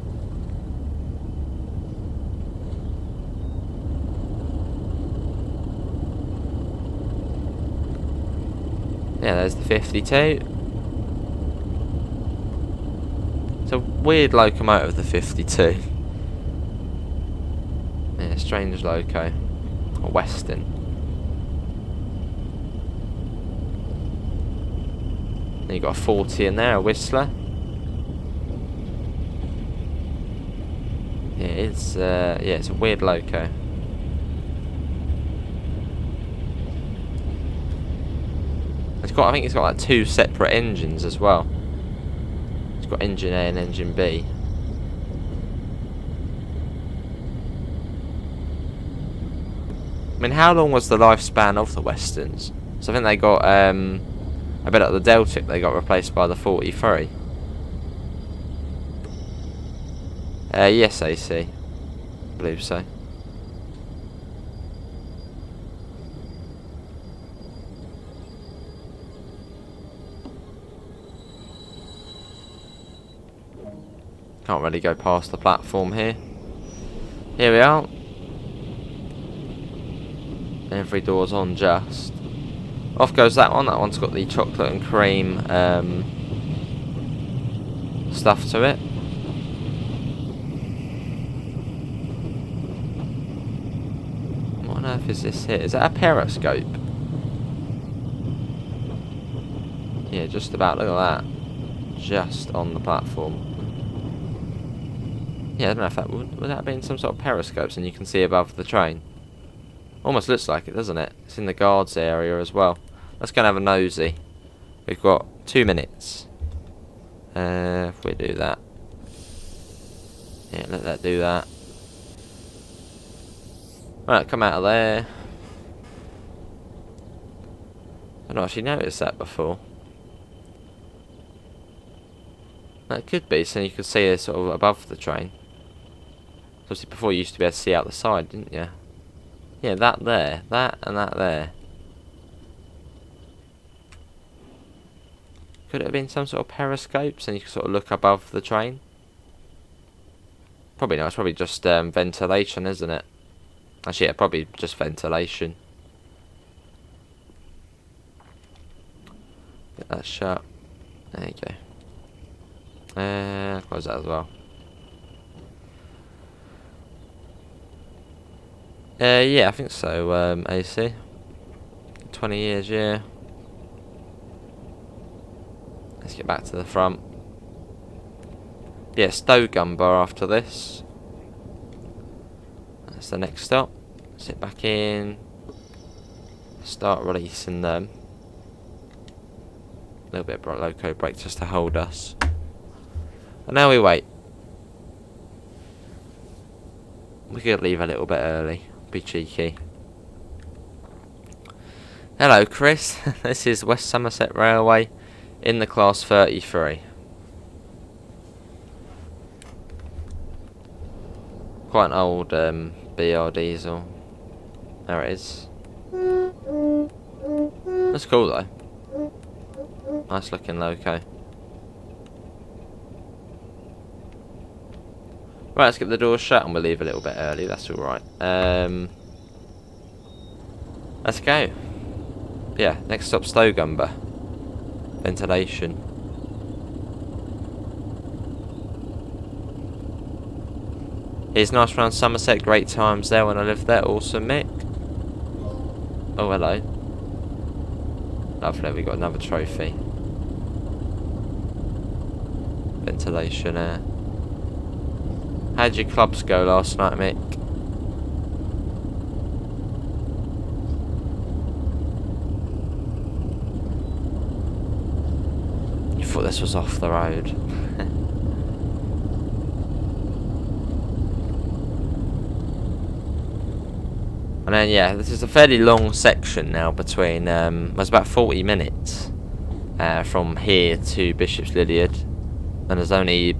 Yeah, there's the 52. It's a weird locomotive, the 52. Yeah, strange loco. A Western. Then you got a 40 in there, a Whistler. Yeah, it's a weird loco. I think it's got like two separate engines as well. It's got engine A and engine B. I mean, how long was the lifespan of the Westerns? So I think they got a bit like the Deltic. They got replaced by the 43. Yes, AC. I believe so. Can't really go past the platform here. Here we are. Every door's on just. Off goes that one. That one's got the chocolate and cream stuff to it. What on earth is this here? Is that a periscope? Yeah, just about. Look at that. Just on the platform. Yeah, I don't know if that would that have been some sort of periscopes and you can see above the train. Almost looks like it, doesn't it? It's in the guards area as well. Let's go and have a nosy. We've got 2 minutes. If we do that. Yeah, let that do that. Right, come out of there. I've not actually noticed that before. That could be, so you could see it sort of above the train. Obviously before you used to be able to see out the side, didn't you? Yeah, that there. That and that there. Could it have been some sort of periscopes and you could sort of look above the train? Probably not, it's probably just ventilation, isn't it? Actually, yeah, probably just ventilation. Get that shut. There you go. Close that as well. Yeah, I think so, AC. 20 years, yeah. Let's get back to the front. Yeah, Stogumber after this. That's the next stop. Sit back in. Start releasing them. A little bit of loco brake just to hold us. And now we wait. We could leave a little bit early. Be cheeky. Hello, Chris. This is West Somerset Railway in the class 33. Quite an old BR diesel. There it is. That's cool though. Nice looking loco. Right, let's get the doors shut and we'll leave a little bit early. That's alright. Let's go. Yeah, next stop Stogumber. Ventilation. It's nice around Somerset, great times there when I lived there. Awesome, Mick. Oh, hello. Lovely, we got another trophy. Ventilation air. How did your clubs go last night, Mick? You thought this was off the road. And then yeah, this is a fairly long section now between, it's about 40 minutes from here to Bishop's Lydeard, and there's only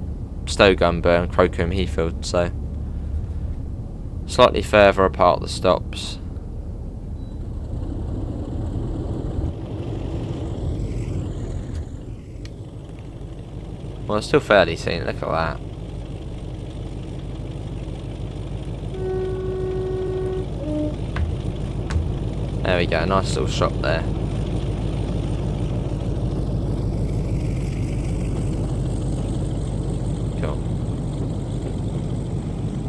Stogumber and Crocombe Heathfield, so slightly further apart the stops. Well, it's still fairly scenic, look at that. There we go, nice little shot there. Cool.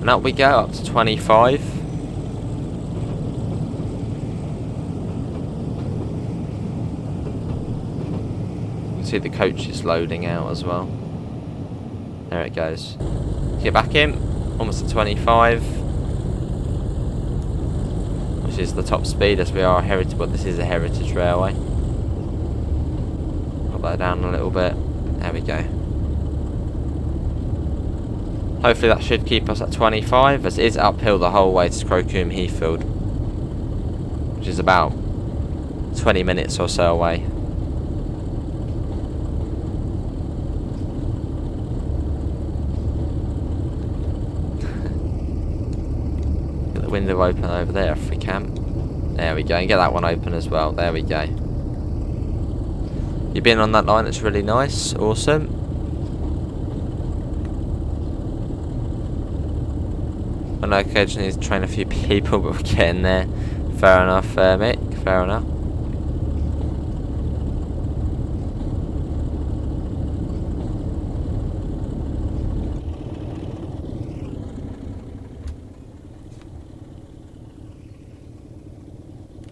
And up we go, up to 25. You can see the coach is loading out as well. There it goes. Get back in, almost at 25. Which is the top speed, as we are a heritage, but this is a heritage railway. Put that down a little bit. There we go. Hopefully that should keep us at 25, as it is uphill the whole way to Crocombe Heathfield, which is about 20 minutes or so away. Window open over there if we can. There we go, and get that one open as well. There we go. You've been on that line, it's really nice, awesome. I know occasionally need to train a few people, but we're getting there. Fair enough, Mick, fair enough.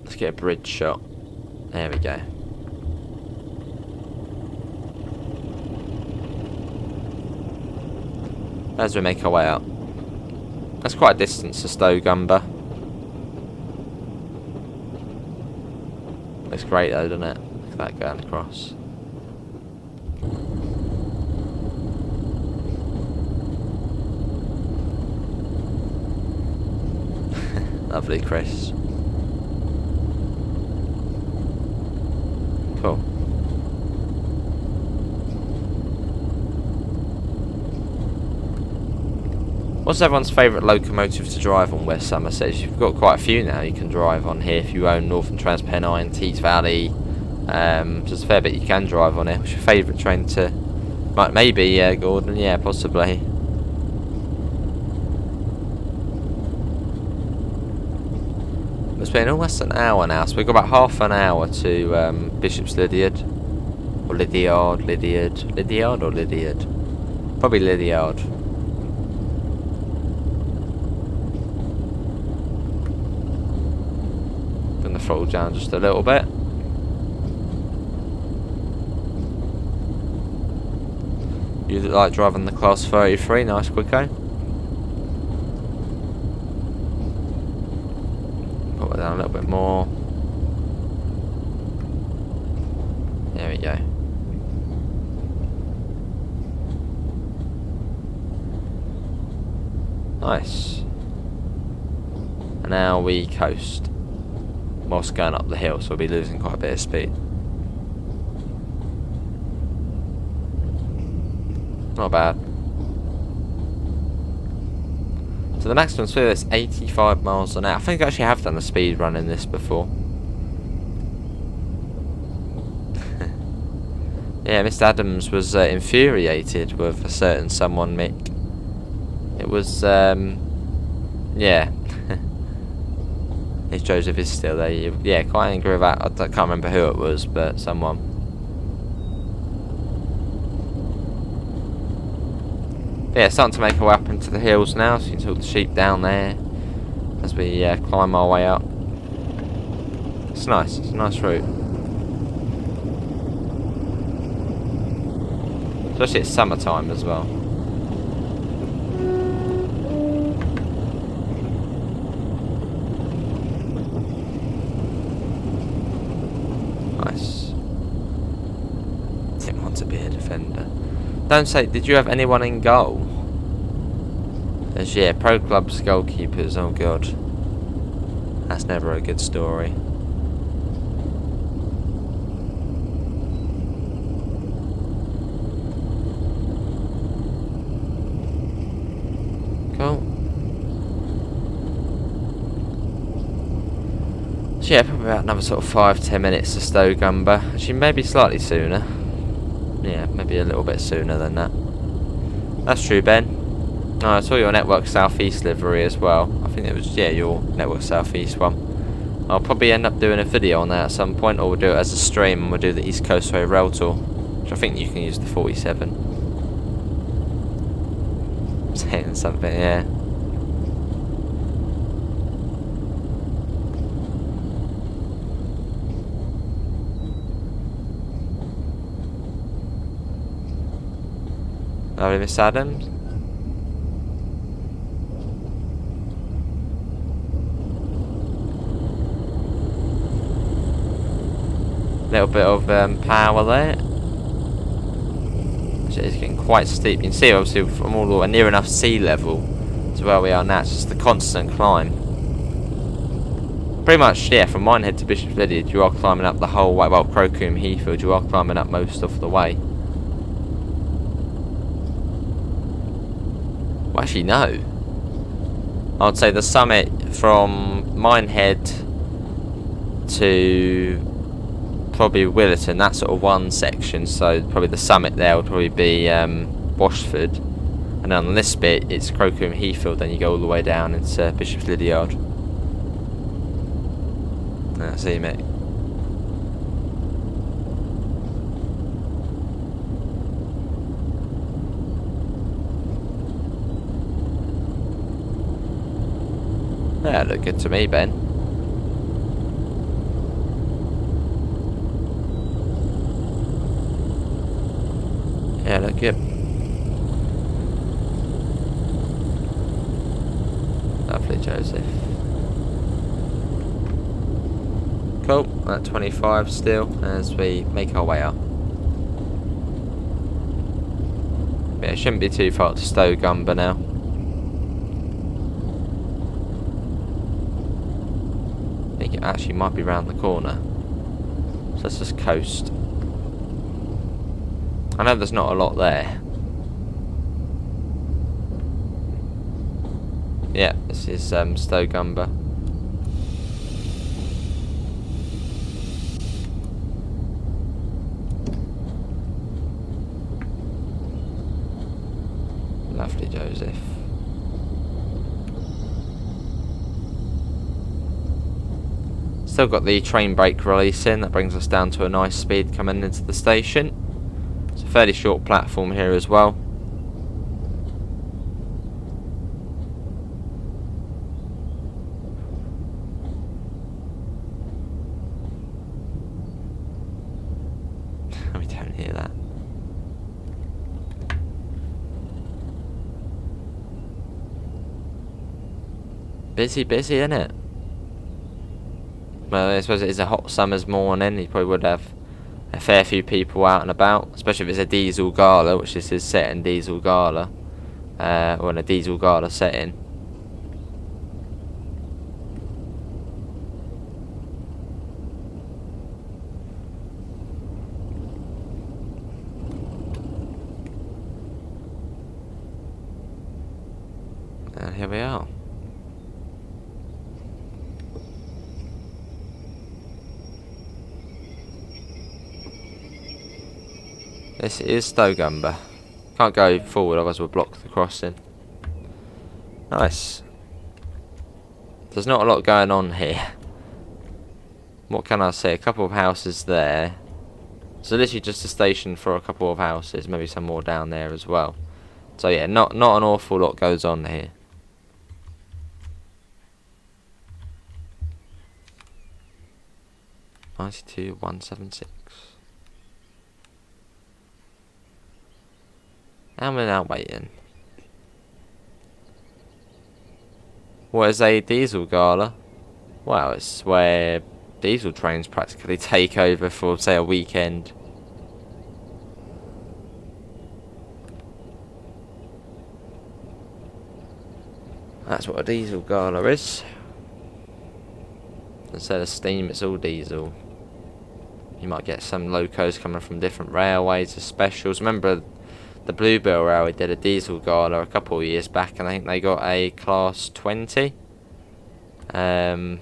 Let's get a bridge shot. There we go. As we make our way up. That's quite a distance to Stogumber. Looks great though, doesn't it? Look at that going across. Lovely, Chris. Cool. What's everyone's favourite locomotive to drive on West Somerset? You've got quite a few now you can drive on here if you own Northern Transpennine, Tees Valley. There's a fair bit you can drive on here. What's your favourite train to... maybe, Gordon, yeah, possibly. It's been almost an hour now, so we've got about half an hour to Bishop's Lydeard. Or Lydeard. Lydeard or Lydeard? Probably Lydeard. Bring the throttle down just a little bit. You look like driving the class 33, nice quicko. Down a little bit more. There we go. Nice. And now we coast whilst going up the hill, so we'll be losing quite a bit of speed. Not bad. So the maximum speed is 85 miles an hour. I think I actually have done a speed run in this before. Yeah, Mr. Adams was infuriated with a certain someone, Mick. It was, yeah. If Joseph is still there, yeah, quite angry about, I can't remember who it was, but someone. But yeah, starting to make our way up into the hills now, so you can see all the sheep down there as we climb our way up. It's nice, it's a nice route. Especially it's summertime as well. Nice. Tim wants to be a defender. Don't say, did you have anyone in goal? As yeah, pro clubs goalkeepers, oh god. That's never a good story. Cool. So yeah, probably about another sort of 5-10 minutes to Stogumber. Actually, maybe slightly sooner. Yeah, maybe a little bit sooner than that. That's true, Ben. Oh, I saw your Network Southeast livery as well. I think it was, yeah, your Network Southeast one. I'll probably end up doing a video on that at some point, or we'll do it as a stream and we'll do the East Coastway Rail Tour. Which I think you can use the 47. Saying something, yeah. Lovely, Miss Adams. Little bit of power there. It's getting quite steep. You can see obviously from all the way near enough sea level to where we are now. It's just the constant climb. Pretty much, yeah, from Minehead to Bishop's Lydeard, you are climbing up the whole way. Well, Crocombe Heathfield, you are climbing up most of the way. Well, actually, no. I would say the summit from Minehead to probably Williton, that sort of one section, so probably the summit there would probably be Washford, and then on this bit it's Crocombe Heathfield, then you go all the way down into Bishop's Lydeard. See you, mate. Yeah, look good to me, Ben. Yeah, look good. Lovely, Joseph. Cool, at 25 still as we make our way up. Yeah, it shouldn't be too far to Stogumber now. I think it actually might be round the corner. So let's just coast. I know there's not a lot there. Yeah, this is Stogumber. Lovely, Joseph. Still got the train brake releasing. That brings us down to a nice speed coming into the station. It's a fairly short platform here as well. We don't hear that. Busy, isn't it? Well, I suppose it is a hot summer's morning. You probably would have a fair few people out and about, especially if it's a diesel gala, which this is set in diesel gala, or in a diesel gala setting. And here we are. This is Stogumber. Can't go forward, otherwise we'll block the crossing. Nice. There's not a lot going on here. What can I say? A couple of houses there. So literally just a station for a couple of houses. Maybe some more down there as well. So yeah, not an awful lot goes on here. (92,176). And we're now waiting. What is a diesel gala? Well, it's where diesel trains practically take over for, say, a weekend. That's what a diesel gala is. Instead of steam, it's all diesel. You might get some locos coming from different railways as specials. Remember the Bluebell Railway did a diesel gala a couple of years back, and I think they got a Class 20. Yeah,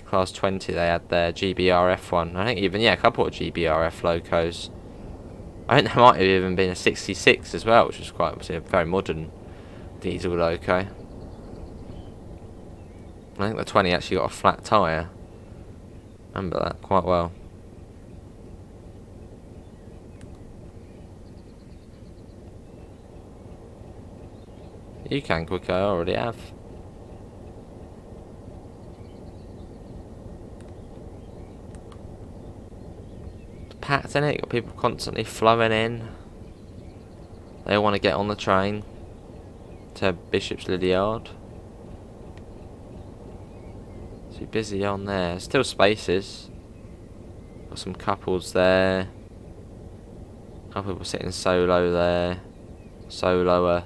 Class 20, they had their GBRF one. I think even, yeah, a couple of GBRF locos. I think there might have even been a 66 as well, which was quite, obviously, a very modern diesel loco. I think the 20 actually got a flat tyre. Remember that quite well. You can quicker, I already have. It's packed in it, got people constantly flowing in. They all want to get on the train to Bishop's Lydiard. So busy on there. Still spaces. Got some couples there. A couple people sitting solo there. Soloer.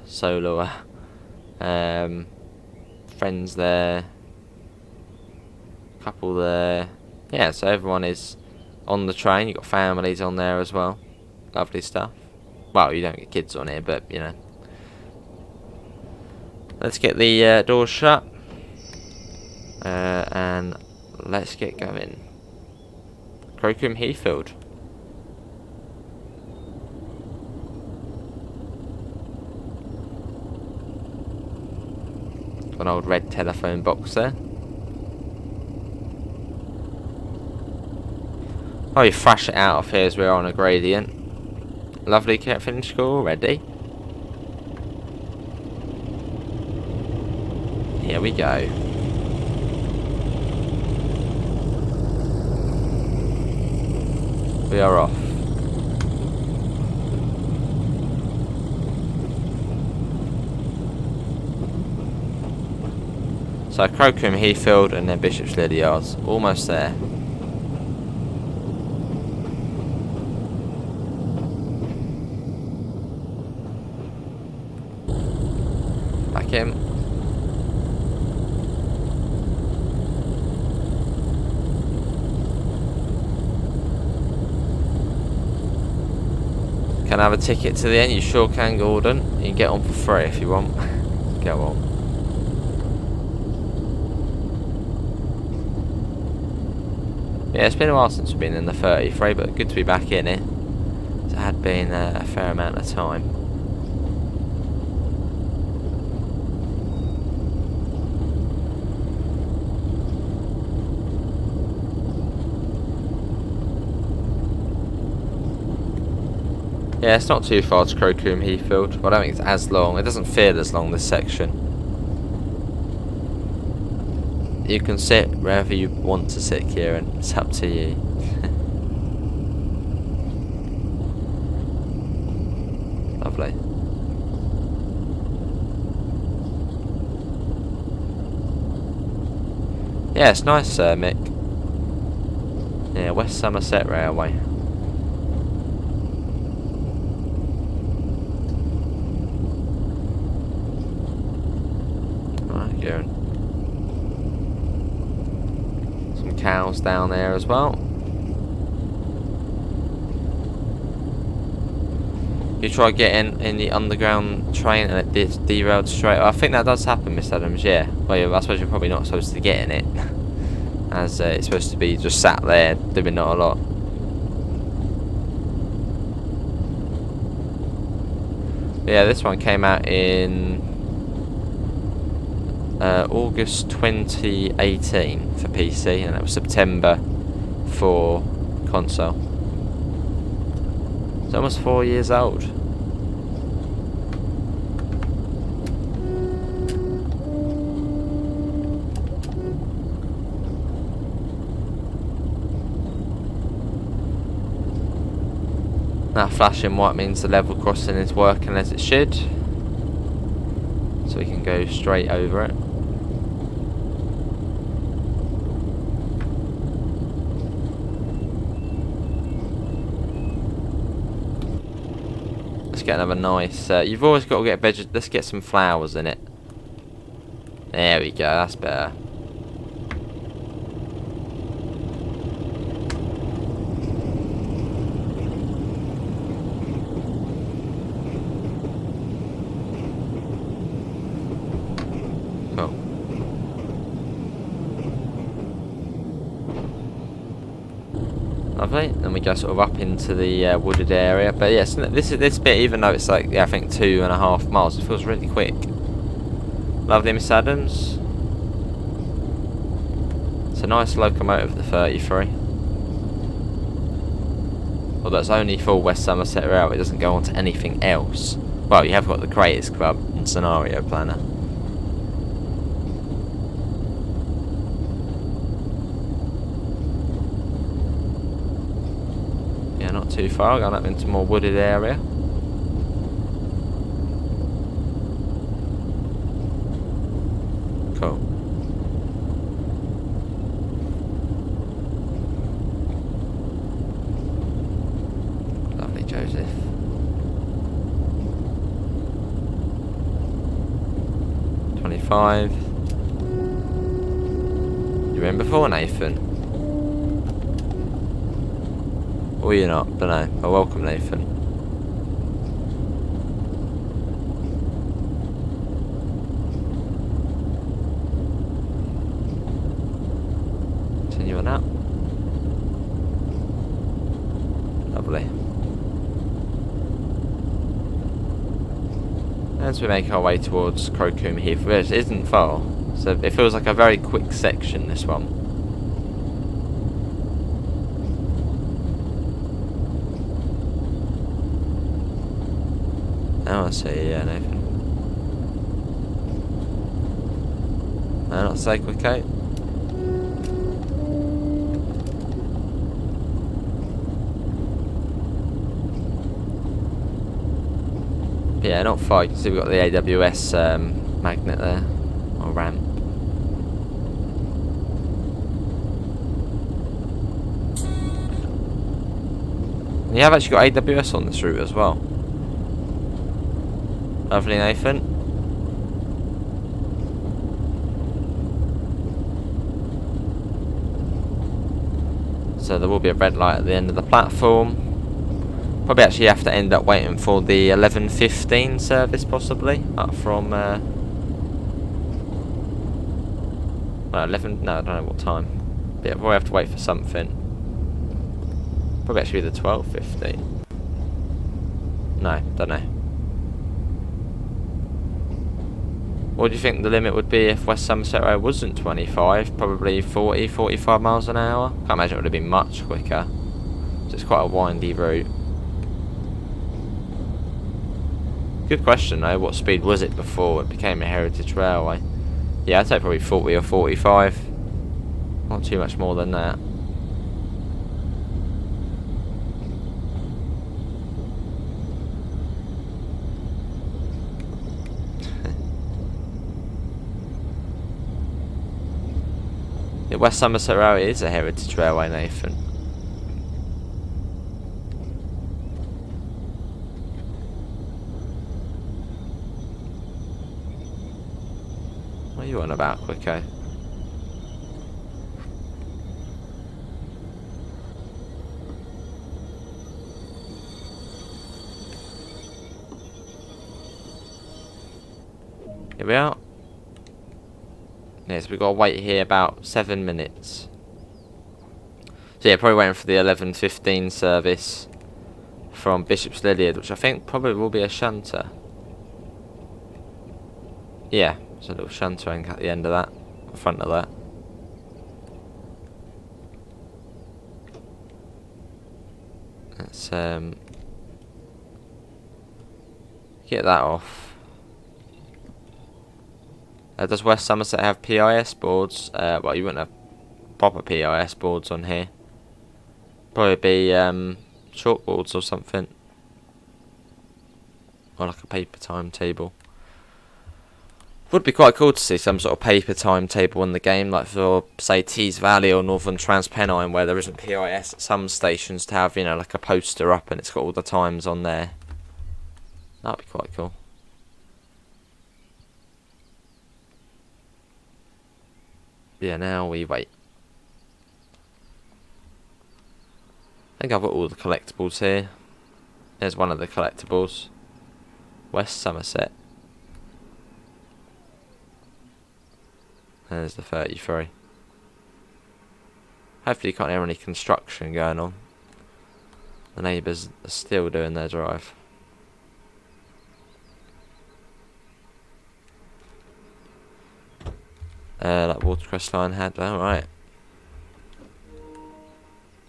Friends there. Couple there. Yeah, so everyone is on the train. You've got families on there as well. Lovely stuff. Well, you don't get kids on here, but you know. Let's get the doors shut. And let's get going. Crocombe Heathfield. An old red telephone box there. Oh, you thrash it out of here as we're on a gradient. Lovely, can't finish school already. Here we go. We are off. So Crocombe Heathfield and then Bishop's Lydiard's. Almost there. Back in. Can I have a ticket to the end? You sure can, Gordon. You can get on for free if you want. Go on. Yeah, it's been a while since we've been in the 33, but good to be back in it. It had been a fair amount of time. Yeah, it's not too far to Crocombe Heathfield. Well, I don't think it's as long. It doesn't feel as long, this section. You can sit wherever you want to sit, Kieran. It's up to you. Lovely. Yeah, it's nice, Mick. Yeah, West Somerset Railway. Alright, Kieran. Some cows down there as well. You try getting in the underground train and it derailed straight. I think that does happen, Miss Adams. Yeah. Well, I suppose you're probably not supposed to get in it, as it's supposed to be just sat there doing not a lot. Yeah, this one came out in August 2018 for PC, and it was September for console. It's almost 4 years old. That flashing white means the level crossing is working as it should, so we can go straight over it. Let's get another nice. You've always got to get veg. Let's get some flowers in it. There we go. That's better. Lovely. Then we go sort of up into the wooded area. But yes, this bit, even though it's like, yeah, I think 2.5 miles, it feels really quick. Lovely, Miss Adams. It's a nice locomotive, the 33. Although it's only for West Somerset Railway, it doesn't go on to anything else. Well, you have got the Creators Club and Scenario Planner. Not too far, going up into more wooded area. Cool. Lovely, Joseph. $25. You in before, Nathan? Or you're not, don't know. Oh, welcome, Nathan. Continue on out. Lovely. As we make our way towards Crocombe Heathfield, which isn't far, so it feels like a very quick section, this one. Oh, I see, yeah, Nathan. No, not so quick out. Yeah, not far. You can see we've got the AWS magnet there, or ramp. And you have actually got AWS on this route as well. Lovely, Nathan. So there will be a red light at the end of the platform. Probably actually have to end up waiting for the 11:15 service, possibly, up from well, 11, no, I don't know what time. But yeah, we'll have to wait for something. Probably actually the 12:15. No, don't know. What do you think the limit would be if West Somerset Road wasn't 25? Probably 40, 45 miles an hour? Can't imagine it would have been much quicker. So it's quite a windy route. Good question though, what speed was it before it became a heritage railway? Yeah, I'd say probably 40 or 45. Not too much more than that. Yeah, West Somerset Railway is a heritage railway, Nathan. What are you on about, Quicko? Here we are. Yes, we've got to wait here about 7 minutes. So yeah, probably waiting for the 11:15 service from Bishop's Lydeard, which I think probably will be a shunter. Yeah, there's a little shunter at the end of that, in front of that. Let's get that off. Does West Somerset have PIS boards? Well, you wouldn't have proper PIS boards on here. Probably be chalkboards or something, or like a paper timetable. Would be quite cool to see some sort of paper timetable in the game, like for say Tees Valley or Northern Transpennine, where there isn't PIS at some stations, to have, you know, like a poster up and it's got all the times on there. That'd be quite cool. Yeah, now we wait. I think I've got all the collectibles here. There's one of the collectibles. West Somerset. There's the 33. Hopefully you can't hear any construction going on. The neighbours are still doing their drive. That watercress line had. Alright.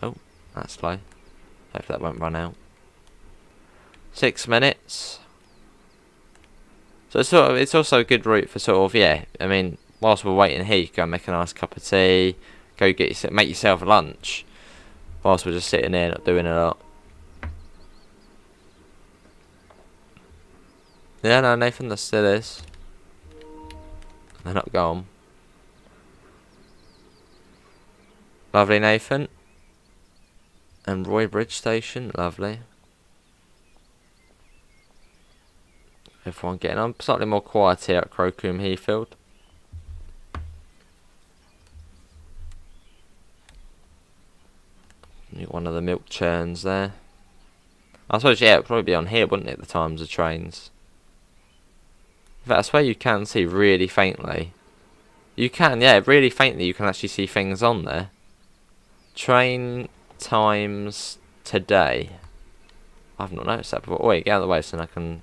Oh, that's slow. Hopefully that won't run out. 6 minutes. So it's also a good route for sort of, yeah, I mean, whilst we're waiting here, you can go and make a nice cup of tea, go make yourself lunch, whilst we're just sitting there not doing a lot. Yeah, no, Nathan, there still is. They're not gone. Lovely, Nathan. And Roy Bridge Station, lovely. Everyone getting on. Slightly more quiet here at Crocombe Heathfield. One of the milk churns there. I suppose, yeah, it'd probably be on here, wouldn't it, the times of trains? In fact, I swear you can see really faintly. You can, yeah, really faintly you can actually see things on there. Train times today. I've not noticed that before. Wait, get out of the way so I can...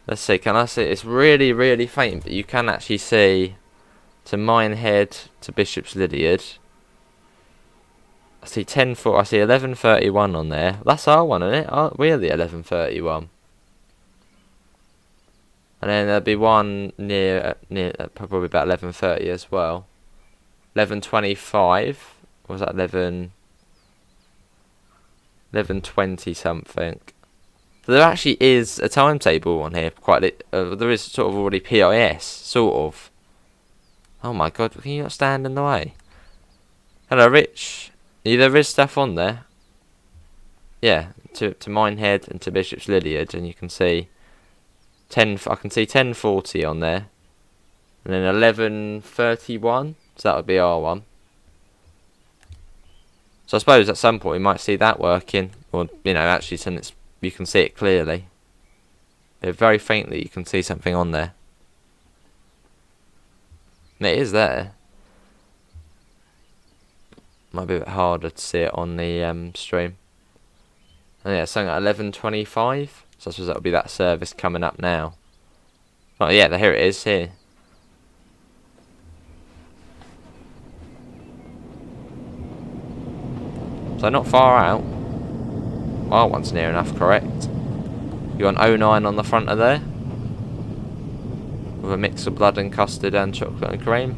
Let's see, can I see? It's really, really faint, but you can actually see to Minehead to Bishop's Lydeard. I see 10:4. I see 11:31 on there. That's our one, isn't it? We're the 11:31. And then there'll be one near probably about 11:30 as well. 11:25. Or was that 11:20 something? So there actually is a timetable on here. There is sort of already PIS, sort of. Oh my god! Can you not stand in the way? Hello, Rich. There is stuff on there. Yeah, to Minehead and to Bishop's Lydeard, and you can see I can see 10:40 on there, and then 11:31. So that would be our one. So I suppose at some point we might see that working, or you know, actually, since you can see it clearly. But very faintly, you can see something on there. And it is there. Might be a bit harder to see it on the stream. And yeah, something at 11:25. So I suppose that'll be that service coming up now. Oh yeah, here it is here. So not far out. Our one's near enough, correct. You got an 09 on the front of there. With a mix of blood and custard and chocolate and cream.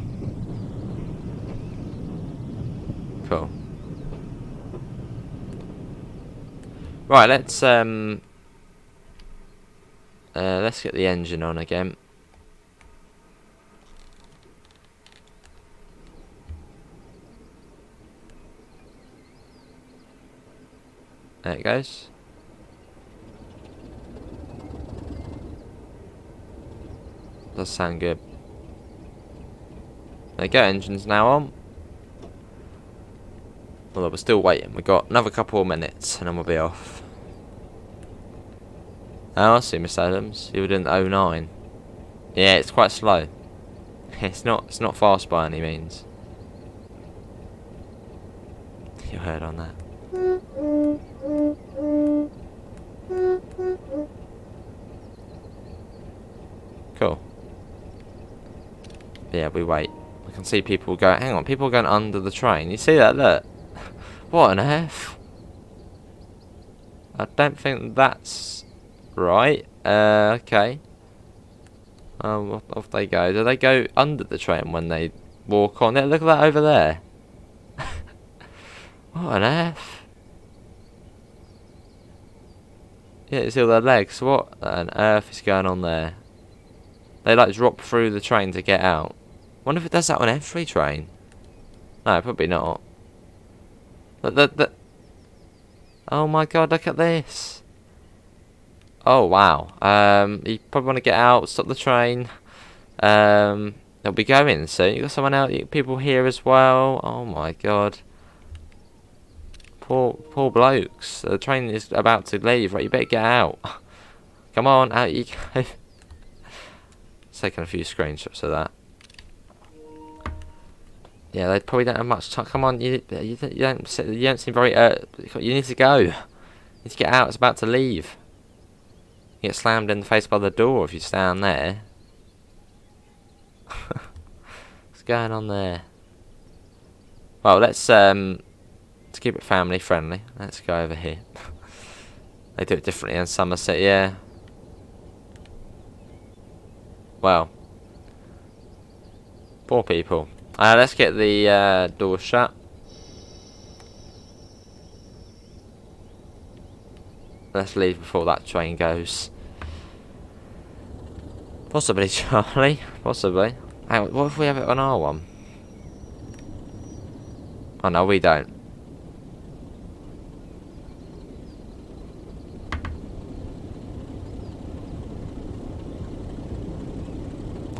Cool. Right, let's get the engine on again. There it goes. Does sound good. There you go, engine's now on. Although we're still waiting, we've got another couple of minutes and then we'll be off. Oh, I see, Miss Adams. You were doing the 09. Yeah, it's quite slow. It's not fast by any means. You heard on that. Cool. Yeah, we wait. We can see people go. Hang on, people are going under the train. You see that? Look. What on earth? I don't think that's right. Okay. Off they go. Do they go under the train when they walk on it? Look at that over there. What on earth? Yeah, it's all their legs. What on earth is going on there? They like drop through the train to get out. Wonder if it does that on every train. No, probably not. Oh my god, look at this. Oh wow. You probably want to get out, stop the train. They'll be going soon. You got someone out, people here as well. Oh my god. Poor blokes. The train is about to leave, right? You better get out. Come on, out you go. Taking a few screenshots of that. Yeah, they probably don't have much time. Come on, you don't seem very. You need to go. You need to get out. It's about to leave. You get slammed in the face by the door if you stand there. What's going on there? Well, let's keep it family friendly. Let's go over here. They do it differently in Somerset, yeah. Well, poor people. Let's get the door shut. Let's leave before that train goes. Possibly, Charlie. Possibly. Hang on, what if we have it on our one? Oh no, we don't.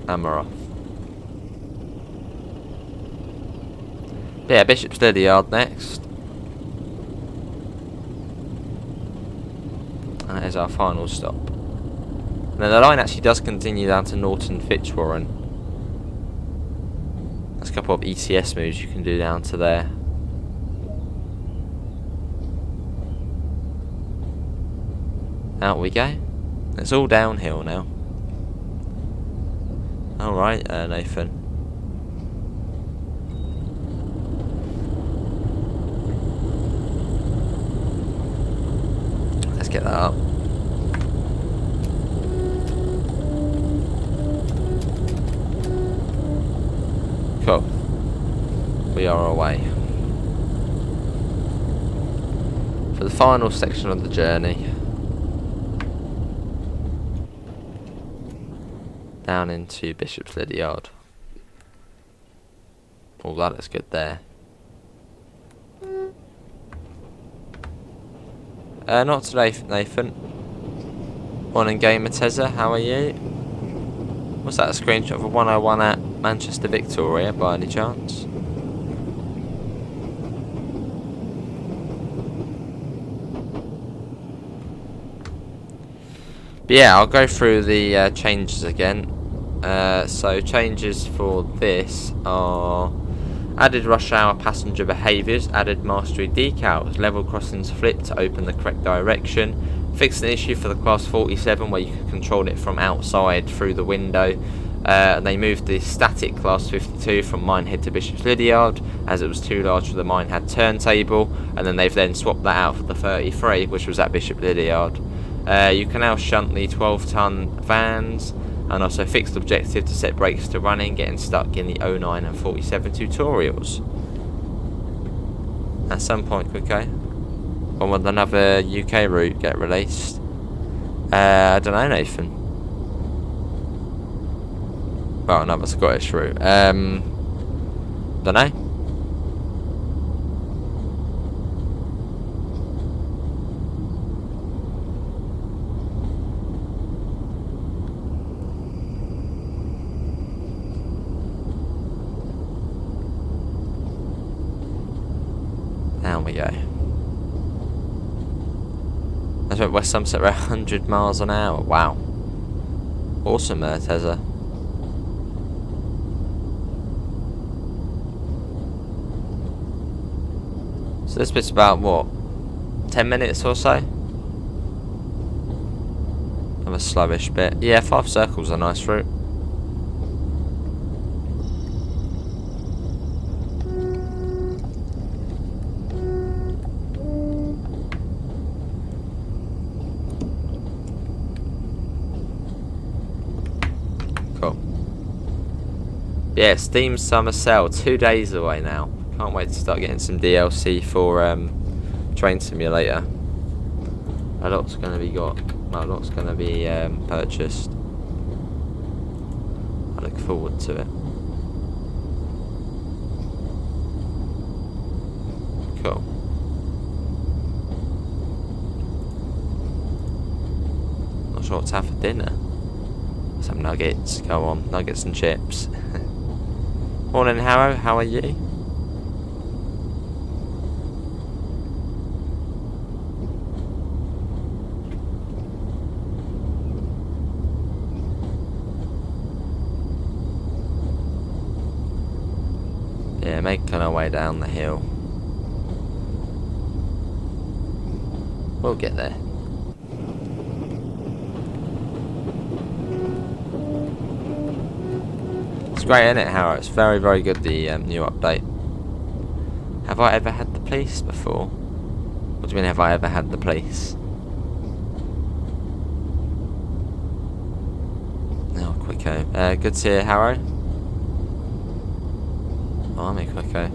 And we're off. Yeah, Bishop's Yard next. And that is our final stop. Now the line actually does continue down to Norton Fitzwarren. There's a couple of ECS moves you can do down to there. Out we go. It's all downhill now. Alright, Nathan. Let's get that up. Cool. We are away. For the final section of the journey. Down into Bishop's Yard. Oh, that looks good there. Not today, Nathan. Morning, Gamer Tezza. How are you? What's that? A screenshot of a 101 at Manchester Victoria, by any chance? But yeah, I'll go through the changes again. So changes for this are added rush hour passenger behaviours, added mastery decals, level crossings flipped to open the correct direction, fixed an issue for the class 47 where you could control it from outside through the window. They moved the static class 52 from Minehead to Bishop's Yard as it was too large for the Minehead turntable, and then they've then swapped that out for the 33 which was at Bishop's Yard. You can now shunt the 12-ton vans, and also fixed objective to set brakes to running, getting stuck in the 09 and 47 tutorials. At some point, okay. When will another UK route get released? I don't know, Nathan. Well, another Scottish route. Don't know. Down we go. That's went West Somerset around 100 miles an hour. Wow. Awesome there, Tezza. So this bit's about, what, 10 minutes or so? Of a slowish bit. Yeah, 5 circles are a nice route. Cool. Yeah, Steam Summer Sale, 2 days away now. Can't wait to start getting some DLC for Train Simulator. A lot's going to be purchased. I look forward to it. Cool. Not sure what to have for dinner. Some nuggets. Go on, nuggets and chips. Morning, Harrow. How are you? Yeah, making our way down the hill. We'll get there. It's great, isn't it, Harrow? It's very, very good, the new update. Have I ever had the police before? What do you mean, have I ever had the police? Oh, Quicko. Good to see you, Harrow. Army Quicko.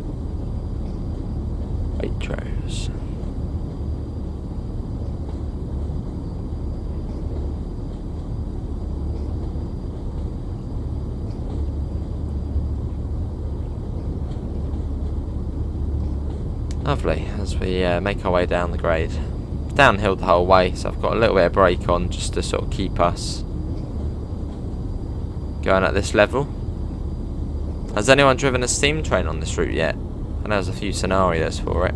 Waitrose. Lovely, as we make our way down the grade. Downhill the whole way, so I've got a little bit of brake on just to sort of keep us going at this level. Has anyone driven a steam train on this route yet? I know there's a few scenarios for it.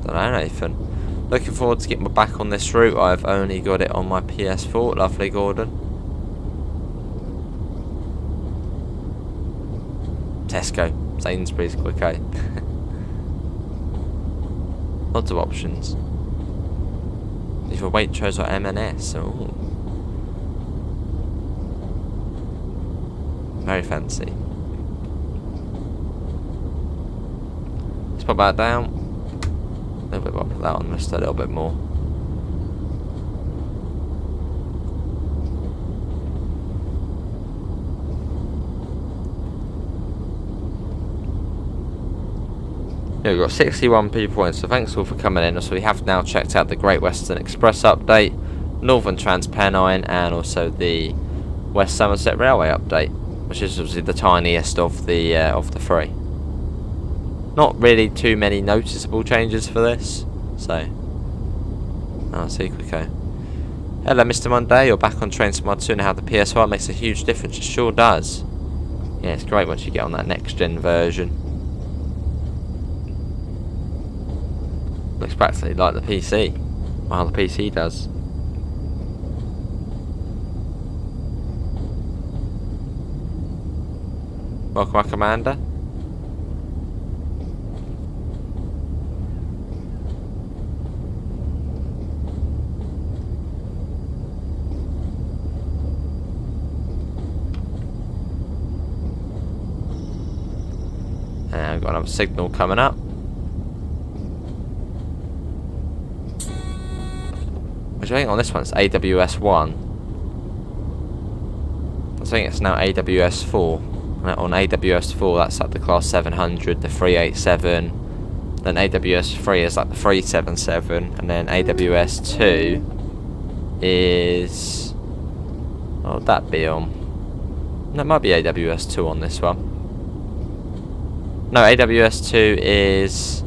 Don't know, Nathan. Looking forward to getting back on this route. I've only got it on my PS4. Lovely, Gordon. Tesco, Sainsbury's, Quicko. Lots of options. Either Waitrose or M&S. Oh, very fancy. Let's put that down. A little bit more, put that on just a little bit more. Yeah, we've got 61 people in, so thanks all for coming in. So we have now checked out the Great Western Express update, Northern Transpennine, and also the West Somerset Railway update, which is obviously the tiniest of the three. Not really too many noticeable changes for this, so I'll see Quicko. Hello, Mr. Monday. You're back on Train Smart 2 and how the PS4 makes a huge difference. It sure does. Yeah, it's great once you get on that next gen version. Looks practically like the PC. Well, the PC does. Welcome, our Commander. And we've got another signal coming up. Which I think on this one it's AWS 1. I think it's now AWS 4. And on AWS 4 that's like the class 700, the 387. Then AWS 3 is like the 377. And then AWS 2 is... what would that be on? That might be AWS 2 on this one. No, AWS 2 is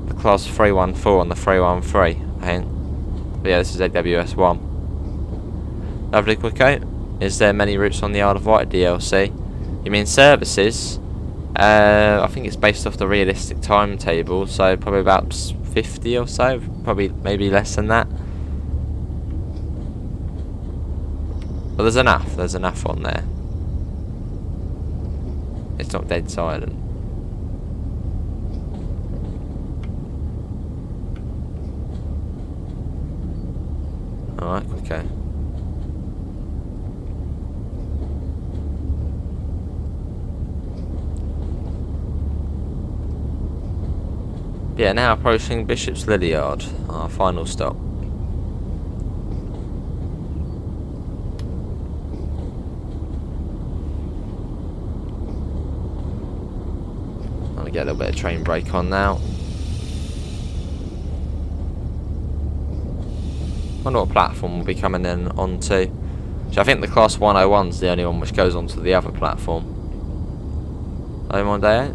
the class 314 on the 313, I think. But yeah, this is AWS 1. Lovely, Quicko. Is there many routes on the Isle of Wight DLC? You mean services? I think it's based off the realistic timetable, so probably about 50 or so. Probably maybe less than that. Well, there's enough. There's enough on there. It's not dead silent. Alright, okay. Yeah, now approaching Bishop's Lily Yard, our final stop. I'm gonna get a little bit of train brake on now. Wonder what platform we'll be coming in onto. So I think the Class 101's the only one which goes onto the other platform. Home on day 8?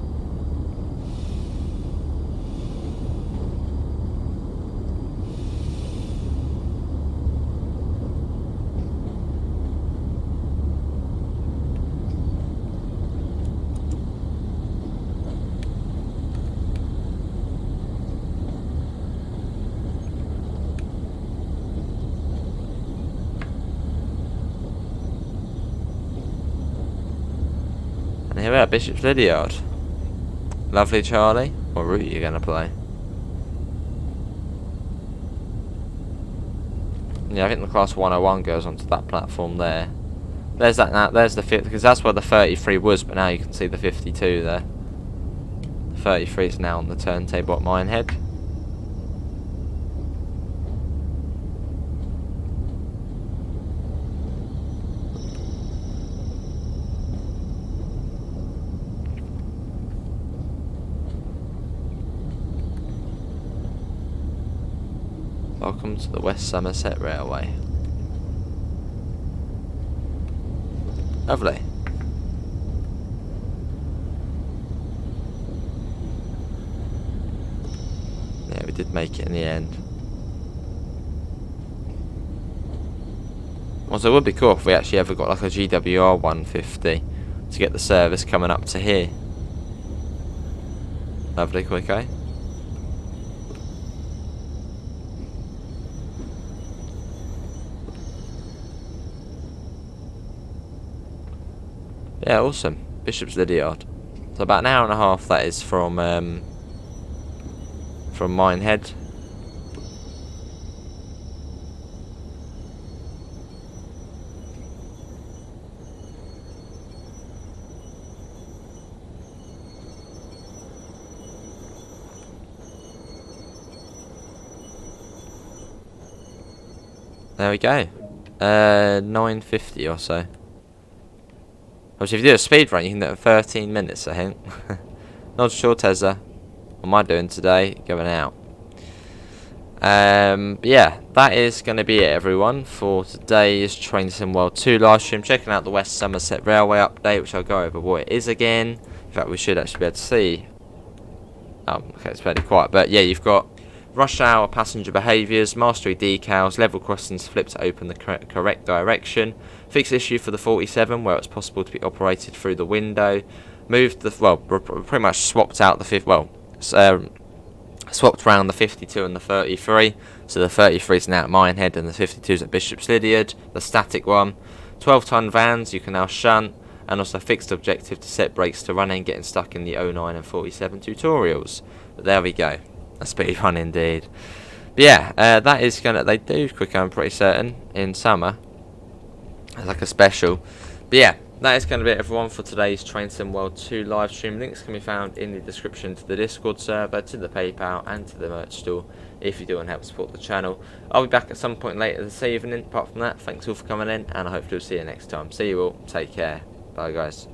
And here we are, Bishop's Lily Yard. Lovely, Charlie. What route are you going to play? Yeah, I think the Class 101 goes onto that platform there. There's that now. There's the 50, because that's where the 33 was, but now you can see the 52 there. The 33 is now on the turntable at Minehead. Welcome to the West Somerset Railway. Lovely. Yeah, we did make it in the end. Also, it would be cool if we actually ever got like a GWR 150 to get the service coming up to here. Lovely, quick, eh? Yeah, awesome. Bishop's Lily Yard. So about an hour and a half that is from Minehead. There we go. 9:50 or so. Obviously, if you do a speed run, you can do it in 13 minutes, I think. Not sure, Tezza. What am I doing today? Going out. But yeah, that is going to be it, everyone, for today's Train Sim World 2 live stream. Checking out the West Somerset Railway update, which I'll go over what it is again. In fact, we should actually be able to see. Oh, okay, it's fairly quiet. But yeah, you've got rush hour passenger behaviours, mastery decals, level crossings flipped to open the correct direction, fixed issue for the 47 where it's possible to be operated through the window, moved the, well, pretty much swapped out the swapped around the 52 and the 33, so the 33 is now at Minehead and the 52 is at Bishop's Lily Yard, the static one. 12-ton vans you can now shunt, and also fixed objective to set brakes to running, getting stuck in the 09 and 47 tutorials. But there we go. A speed run indeed. But yeah, that is gonna, they do quicker, I'm pretty certain, in summer. It's like a special. But yeah, that is going to be it, everyone, for today's Train Sim World 2 live stream. Links can be found in the description to the Discord server, to the PayPal, and to the merch store if you do want to help support the channel. I'll be back at some point later this evening. Apart from that, thanks all for coming in, and I hope to see you next time. See you all. Take care. Bye, guys.